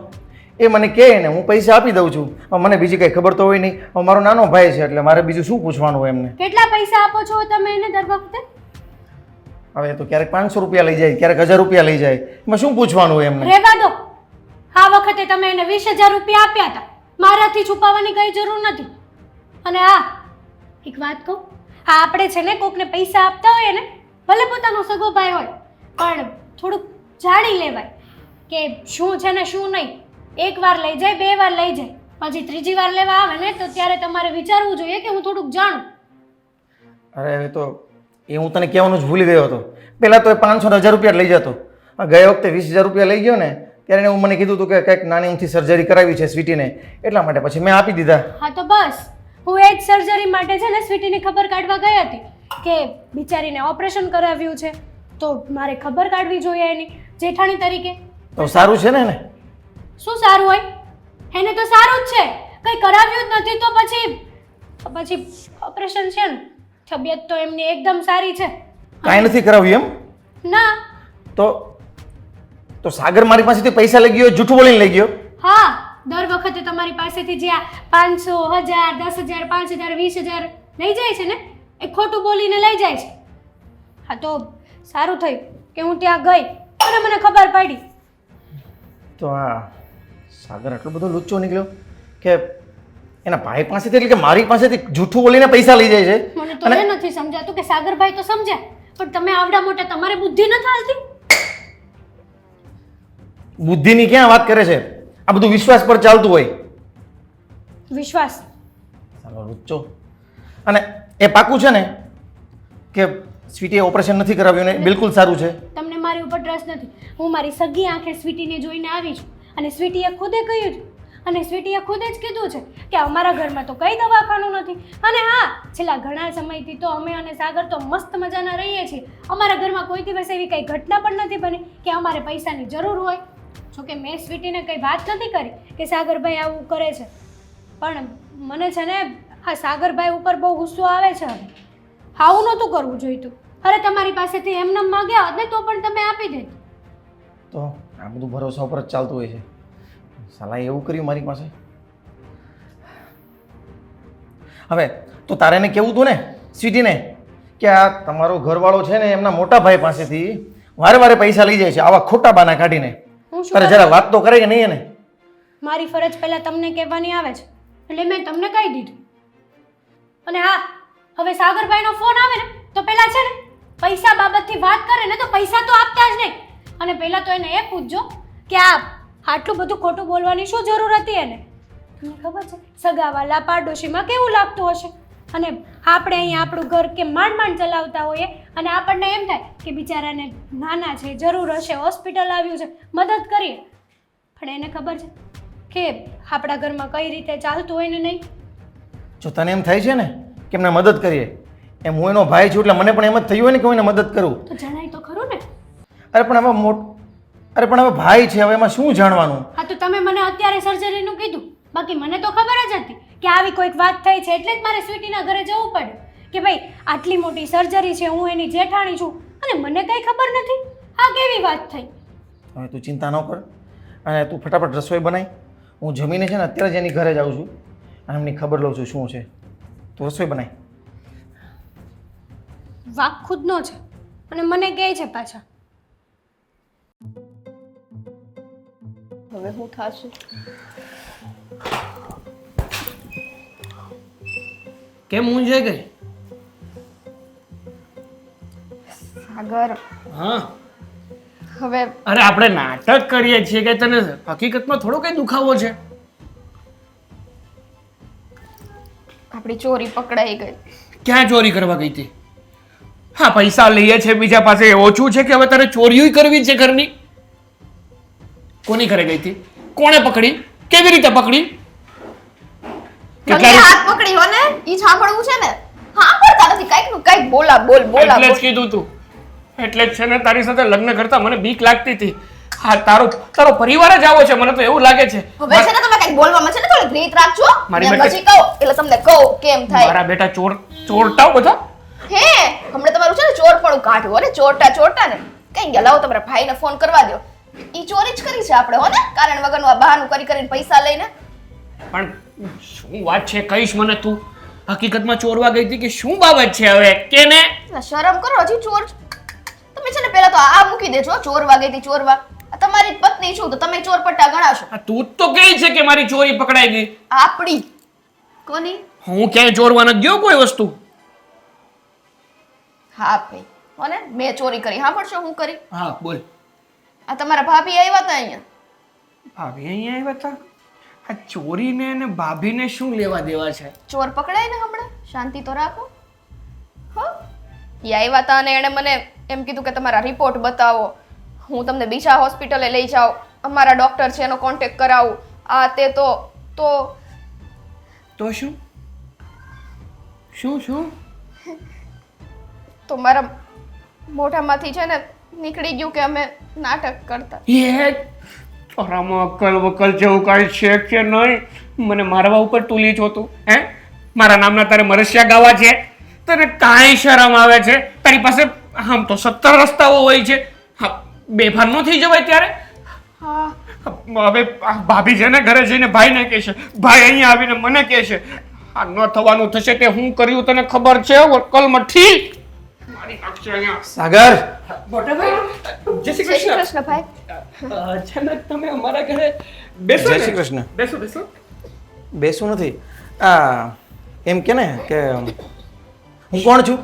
એ મને કહે ને હું પૈસા આપી દઉં છું. હવે મને બીજી કંઈ ખબર તો હોય નહીં. હવે મારો નાનો ભાઈ છે એટલે મારે બીજું શું પૂછવાનું હોય એમને. કેટલા પૈસા આપો છો તમે એને દર વખતે? હવે તો ક્યારેક 500 રૂપિયા લઈ જાય, ક્યારેક 1000 રૂપિયા લઈ જાય. એમાં શું પૂછવાનું હોય એમને? રહેવા દો. આ વખતે તમે એને 20,000 રૂપિયા આપ્યા હતા. મારાથી છુપાવવાની કઈ જરૂર નથી. અને એક વાત કહું, આપણે છે ને કોકને પૈસા આપતા હોઈએ ને, ભલે પોતાનો સગો ભાઈ હોય, પણ થોડુંક જાણી લેવાય કે શું છે ને શું નહીં. એક વાર લઈ જાય, 2 વાર લઈ જાય, પછી ત્રીજી વાર લેવા આવે ને તો ત્યારે તમારે વિચારવું જોઈએ કે હું થોડુંક જાણું. અરે હવે તો એ હું તને કહેવાનું જ ભૂલી ગયો હતો. પહેલાં તો એ 500 ને 1000 રૂપિયા લઈ જતો. ગયા વખતે 20,000 રૂપિયા લઈ ગયો ને ત્યારે એને મને કીધું હતું કે કંઈક નાની ઊંથી સર્જરી કરાવી છે સ્વીટીને, એટલા માટે પછી મેં આપી દીધા. હા તો બસ, હું એ જ સર્જરી માટે છે ને સ્વીટીની ખબર કાઢવા ગઈ હતી કે બિચારીને ઓપરેશન કરાવ્યું છે તો મારે ખબર કાઢવી જોઈએ એની જેઠાણી તરીકે. તો સારું છે ને એને? શું સારું હોય? એને તો સારું જ છે, કંઈ કરાવ્યું જ નથી તો પછી ઓપરેશન છે ને. તબિયત તો એમની એકદમ સારી છે. કાંઈ નથી કરાવ્યું એમ? ના. તો સાગર મારી પાસેથી પૈસા લઈ ગયો, જૂઠું બોલીને લઈ ગયો? હા, દર વખતે તમારી પાસેથી જે 500, 1000, 10,000, 5,000, 20,000 લઈ જાય છે ને એ ખોટું બોલીને લઈ જાય છે. હા તો સારું થયું કે હું ત્યાં ગઈ અને મને ખબર પડી. તો આ સાગર આટલો બધો લુચ્ચો નીકળ્યો કે એના ભાઈ પાસેથી એટલે કે મારી પાસેથી જૂઠું બોલીને પૈસા લઈ જાય છે. મને તો એ નથી સમજાતું કે સાગરભાઈ તો સમજ્યા, પણ તમે આવડા મોટા તમારે બુદ્ધિ નથી હાલતી. બુદ્ધિની ક્યાં વાત કરે છે? આ બધું વિશ્વાસ પર ચાલતું હોય. વિશ્વાસ? સાલો લુચ્ચો. અને એ પાકું છે ને કે સ્વીટીએ ઓપરેશન નથી કરાવ્યું ને બિલકુલ સારું છે? તમને મારી ઉપર ટ્રસ્ટ નથી. હું મારી સગી આંખે સ્વીટીને જોઈને આવી છું અને સ્વીટીએ ખુદે કહ્યું છે અને સ્વીટીએ ખુદે જ કીધું છે કે અમારા ઘરમાં તો કઈ દવાખાનું નથી. અને હા, છેલ્લા ઘણા સમયથી તો અમે અને સાગર તો મસ્ત મજાના રહીએ છીએ. અમારા ઘરમાં કોઈ દિવસ એવી કઈ ઘટના પણ નથી બની કે અમારે પૈસાની જરૂર હોય. જોકે મેં સ્વીટીને કંઈ વાત નથી કરી કે સાગરભાઈ આવું કરે છે, પણ મને છે ને હા સાગરભાઈ ઉપર બહુ ગુસ્સો આવે છે. હવે આવું નહોતું કરવું જોઈતું. અરે તમારી પાસેથી એમને માગ્યા હોત ને તો પણ તમે આપી દેત. તો આ બધું ભરોસા ઉપર જ ચાલતું હોય છે. સાલા એવું કર્યું મારી પાસે. હવે તો તારે એને કહેવું હતું ને સ્વીટીને કે આ તમારો ઘરવાળો છે ને એમના મોટા ભાઈ પાસેથી વારે વારે પૈસા લઈ જાય છે આવા ખોટા બાના કાઢીને. હું શું અરે જરા વાત તો કરે કે નહીં એને? મારી ફરજ પહેલા તમને કહેવાની આવે છે એટલે મેં તમને કહી દીધું. અને હા, હવે સાગરભાઈનો ફોન આવે ને તો પહેલા છે ને પૈસા બાબતથી વાત કરે ને તો પૈસા તો આપતા જ નહીં. અને પહેલા તો એને એ પૂછજો કે આટલું બધું ખોટું બોલવાની શું જરૂર હતી એને? તમને ખબર છે સગાવાલા પાડોશીમાં કેવું લાગતું હશે? અને આપણે અહીંયા આપણું ઘર કે માંડ માંડ ચલાવતા હોઈએ અને આપણને એમ થાય કે બિચારાને નાના છે, જરૂર હશે, હોસ્પિટલ આવ્યું છે, મદદ કરીએ. પણ એને ખબર છે કે આપણા ઘરમાં કઈ રીતે ચાલતું હોય ને નહીં. જો તને એમ થાય છે ને કે એમને મદદ કરીએ, એમ હું એનો ભાઈ છું એટલે મને પણ એમ જ થયું હોય ને કે હું એને મદદ કરું. તો જણાય તો ખરું ને. અરે પણ હવે ભાઈ છે, હવે એમાં શું જાણવાનું? હા તો તમે મને અત્યારે સર્જરીનું કીધું, બાકી મને તો ખબર જ હતી કે આવી કોઈક વાત થઈ છે એટલે જ મારે સ્વીટીના ઘરે જવું પડ્યું કે ભાઈ આટલી મોટી સર્જરી છે, હું એની જેઠાણી છું અને મને કંઈ ખબર નથી. આ કેવી વાત થઈ? હવે તું ચિંતા ન કર અને તું ફટાફટ રસોઈ બનાવી. હું જમીને છે ને અત્યારે જ એની ઘરે જાઉં છું અને એમની ખબર લઉં છું શું છે. તું રસોઈ બનાવી. વાક ખુદનો છે અને મને કહે છે પાછા. હવે હું થાશે? કેમ મૂંઝાઈ ગઈ? સાગર, હા, હવે અરે આપણે નાટક કરીએ છીએ કે તને હકીકતમાં થોડો કઈ દુખાવો છે? આપણી ચોરી પકડાઈ ગઈ. ક્યાં ચોરી કરવા ગઈ હતી? હા, પૈસા લઈએ છે બીજા પાસે એ ઓછું છે કે હવે તારે ચોરીઓ કરવી છે ઘરની? કોની ઘરે ગઈ હતી? કોણે પકડી? કેવી રીતે પકડી? મને હાથ પકડી હો ને, ઈ સાંભળવું છે ને? હા, પડતા નથી કઈક નું કઈક બોલા બોલ બોલા એટલે જ બોલ. કીધું તું. એટલે જ છે ને તારી સાથે લગ્ન કરતા મને બીક લાગતી હતી. હા, તારો પરિવાર જ આવો છે, મને તો એવું લાગે છે. હવે છે ને તમે કઈક બોલવામાં છે ને થોડી રીત રાખજો. મારી મેં બેટા- પછી કહું એટલે તમને કહું કેમ થાય. મારા બેટા ચોરટાઓ બધા. હે, હમણાં તમારું છે ને ચોર પણ કાઢ્યું હો ને, ચોરટા ને કઈ ગયા, લાવો તમારા ભાઈને ફોન કરવા દો. ઈ ચોરી જ કરી છે આપણે હો ને, કારણ વગરનું આ બહાનું કરીને પૈસા લઈને. પણ શું વાત છે કહીશ મને તું? હકીકતમાં ચોરવા ગઈ હતી કે શું બાબત છે હવે કે ને? ના, શરમ કરો, હજી ચોર તમે છે ને પેલા તો આ મૂકી દેજો. ચોરવા ગઈ હતી, ચોરવા. આ તમારી જ પત્ની છું તો તમે ચોરપટ્ટા ગણાશો. આ તું જ તો કહે છે કે મારી ચોરી પકડાઈ ગઈ. આપણી કોની? હું ક્યાંય ચોરવા નથી ગયો કોઈ વસ્તુ. હા ભાઈ હો ને, મેં ચોરી કરી. હા પડશો હું કરી? હા બોલ. આ તમારા ભાભી આવ્યા હતા અહીંયા. ભાભી અહીંયા આવ્યા હતા? આ ચોરીને અને ભાભીને શું લેવા દેવા છે? ચોર પકડાય ને હમણાં, શાંતિ તો રાખો. હો, એ આવ્યા હતા અને એણે મને એમ કીધું કે તમારા રિપોર્ટ બતાવો, હું તમને બીજા હોસ્પિટલે લઈ જાઉં, અમારા ડોક્ટર છે એનો કોન્ટેક્ટ કરાવું, આ તે તો શું શું શું? તો મારા મોઢામાંથી છે ને નીકળી ગયું કે અમે નાટક કરતા. એ તારામાં અક્કલ વકલ જેવું કાંઈ છે કે નહીં? મને મારવા ઉપર તુલી છો તું? હે, મારા નામના તારે મરસિયા ગાવા છે? તને કાંઈ શરમ આવે છે? તારી પાસે આમ તો 70 રસ્તાઓ હોય છે. હા, બેભાન ન થઈ જવાય ત્યારે? હા, હવે ભાભી છે ને ઘરે જઈને ભાઈને કહેશે, ભાઈ અહીંયા આવીને મને કહેશે. આ ન થવાનું થશે કે હું કર્યું તને ખબર છે? વકલમાં ઠીક મારી નાખશે અહીંયા. સાગર, મોટા ભાઈ, જય શ્રી જય શ્રી કૃષ્ણ. કૃષ્ણ ભાઈ. અચાનક તમે અમારા ઘરે બેસો જય ને? શ્રી કૃષ્ણ. બેસો બેસો. બેસું નથી. આ એમ કે ને કે હું કોણ છું?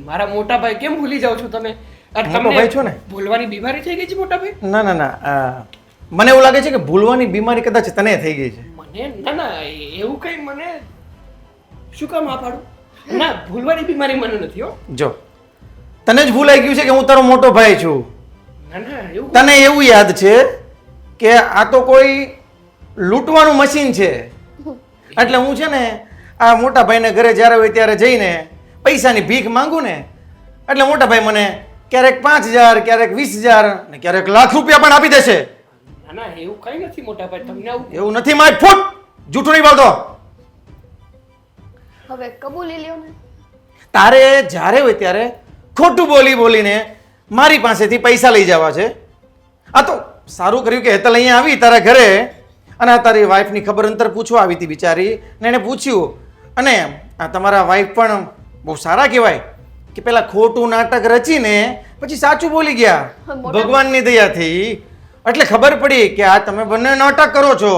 મારા મોટા ભાઈ કેમ ભૂલી જાવ છો તમે? આ મોટો ભાઈ છો ને? ભૂલવાની બીમારી થઈ ગઈ છે મોટા ભાઈ? ના ના ના મને એવું લાગે છે કે ભૂલવાની બીમારી કદાચ તને થઈ ગઈ છે. મને ના ના એવું કઈ મને શું કામ આ પાડું? ના, ભૂલવાની બીમારી મને નથી હો. જો તને જ ભૂલાઈ ગયું છે કે હું તારો મોટો ભાઈ છું. ના ના એવું તને એવું યાદ છે કે આ તો કોઈ લૂંટવાનું મશીન છે, એટલે હું છે ને આ મોટા ભાઈને ઘરે જ્યારે હોય ત્યારે જઈને પૈસાની ભીખ માંગુ ને, એટલે મોટા ભાઈ મને ક્યારેક 5000, ક્યારેક 20000 ને ક્યારેક લાખ રૂપિયા પણ આપી દેશે. ના ના એવું કઈ નથી મોટા ભાઈ, તમને આવું એવું નથી માય ફૂટ, જૂઠું નહીં બોલતો. હવે કબૂલી લ્યો ને. તારે જ્યારે હોય ત્યારે ખોટું બોલીને મારી પાસેથી પૈસા લઈ જવા છે. આ તો સારું કર્યું કે હેતલ અહીંયા આવી તારા ઘરે અને આ તારી વાઈફની ખબર અંતર પૂછવા આવી હતી બિચારી, ને એને પૂછ્યું અને આ તમારા વાઈફ પણ બહુ સારા કહેવાય કે પેલા ખોટું નાટક રચીને પછી સાચું બોલી ગયા મોટા- ભગવાનની દયાથી. એટલે ખબર પડી કે આ તમે બંને નાટક કરો છો.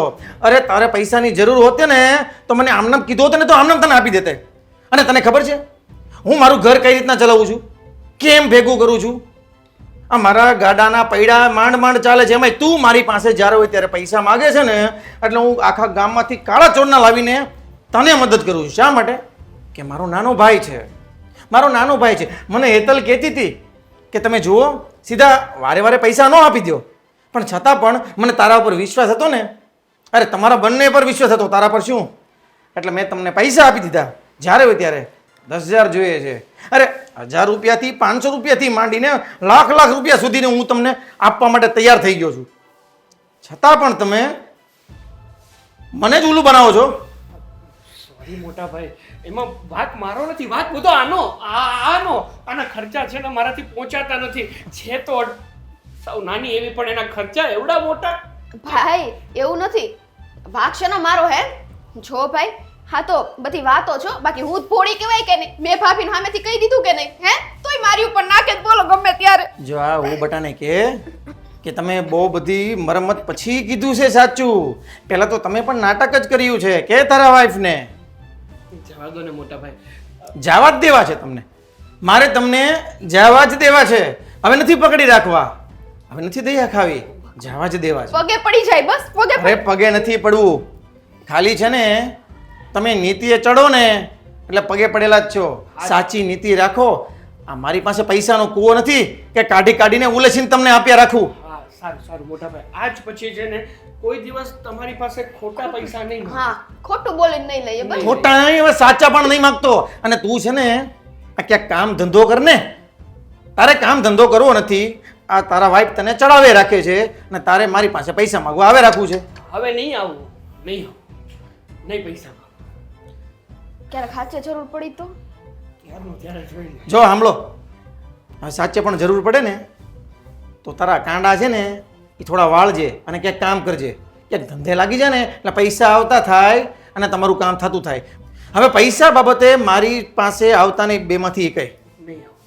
અરે તારે પૈસાની જરૂર હોતે ને તો મને આમનામ કીધું હોત ને તો આમનામ તને આપી દેતે. અને તને ખબર છે હું મારું ઘર કઈ રીતના ચલાવું છું, કેમ ભેગું કરું છું? આ મારા ગાડાના પૈડા માંડ માંડ ચાલે છે. એમાં તું મારી પાસે જ્યારે હોય ત્યારે પૈસા માગે છે ને એટલે હું આખા ગામમાંથી કાળા ચોરના લાવીને તને મદદ કરું છું. શા માટે? કે મારો નાનો ભાઈ છે, મારો નાનો ભાઈ છે. મને હેતલ કહેતી હતી કે તમે જુઓ સીધા વારે વારે પૈસા ન આપી દો, પણ છતાં પણ મને તારા ઉપર વિશ્વાસ હતો ને. અરે તમારા બંને પર વિશ્વાસ હતો, તારા પર શું. એટલે મેં તમને પૈસા આપી દીધા. જ્યારે હોય ત્યારે 10,000 જોઈએ છે. અરે 1,000 રૂપિયાથી 500 રૂપિયાથી માંડીને લાખ લાખ રૂપિયા સુધીને હું તમને આપવા માટે તૈયાર થઈ ગયો છું. છતાં પણ તમે મને જ ઉલ્લું બનાવો છો. સોરી મોટા ભાઈ, એમાં વાત મારો નથી, વાત બધો આના ખર્ચા છે ને મારાથી પહોંચાતા નથી. છે તો સાવ નાની એવી, પણ એના ખર્ચા એવડા મોટા. ભાઈ એવું નથી, વાંક શેનો મારો હે? જો ભાઈ, હા તો બધી વાતો છો, બાકી હું જ ભોળી કહેવાય કે નહીં? મેં ભાભીને સામેથી કહી દીધું કે નહીં? હે તોય મારી ઉપર નાખે જ બોલો ગમે ત્યારે. જો આ હું બટાને કે તમે બહુ બધી મરમત પછી કીધું છે સાચું. પહેલા તો તમે પણ નાટક જ કર્યું છે કે તારા વાઈફને જવા દો ને મોટા ભાઈ. જવા જ દેવા છે. તમને મારે તમને જવા જ દેવા છે. હવે નથી પકડી રાખવા, હવે નથી દયા ખાવી, જવા જ દેવા છે. પગે પડી જાય બસ, પગે અરે પગે નથી પડવું, ખાલી છે ને તમે નીતિએ ચડો ને એટલે પગે પડેલા જ છો. સાચી નીતિ રાખો. આ મારી પાસે પૈસાનો કૂવો નથી કે કાઢી કાઢીને ઉલસીને તમને આપ્યા રાખું. હા સારું સારું મોટા ભાઈ, આજ પછી છે ને કોઈ દિવસ તમારી પાસે ખોટા પૈસા નહીં મળે. હા ખોટું બોલીને નહીં લઈએ બસ. ખોટા નહીં, હવે સાચા પણ નહીં માંગતો. અને તું છે ને આ ક્યાંક કામ ધંધો કર ને. તારે કામ ધંધો કરવો નથી. આ તારા વાઈફ તને ચડાવે રાખે છે અને તારે મારી પાસે પૈસા માંગવા આવે રાખવું છે. હવે નહીં આવું, નહીં પૈસા ક્યારેક સાચે જરૂર પડી તો ત્યારનું ત્યારે જોઈ લે. જો સાંભળો, હવે સાચે પણ જરૂર પડે ને તો તારા કાંડા છે ને એ થોડા વાળજે અને ક્યાંક કામ કરજે. ક્યાંક ધંધે લાગી જાય ને એટલે પૈસા આવતા થાય અને તમારું કામ થતું થાય. હવે પૈસા બાબતે મારી પાસે આવતા નહીં, બેમાંથી એકય. નહીં આવું.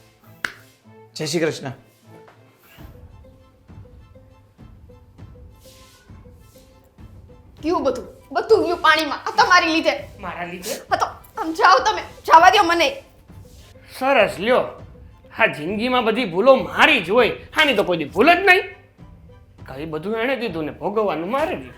જય શ્રી કૃષ્ણ. ગયું બધું ગયું પાણીમાં આ તમારી લીધે. મારા લીધે? હા તો આમ જાઓ, તમે જવા દો મને. સરસ લ્યો, હા જિંદગીમાં બધી ભૂલો મારી જ હોય, આની તો કોઈ દી ભૂલ જ નહીં. કઈ બધું એણે દીધું ને ભોગવવાનું મારે દીધું.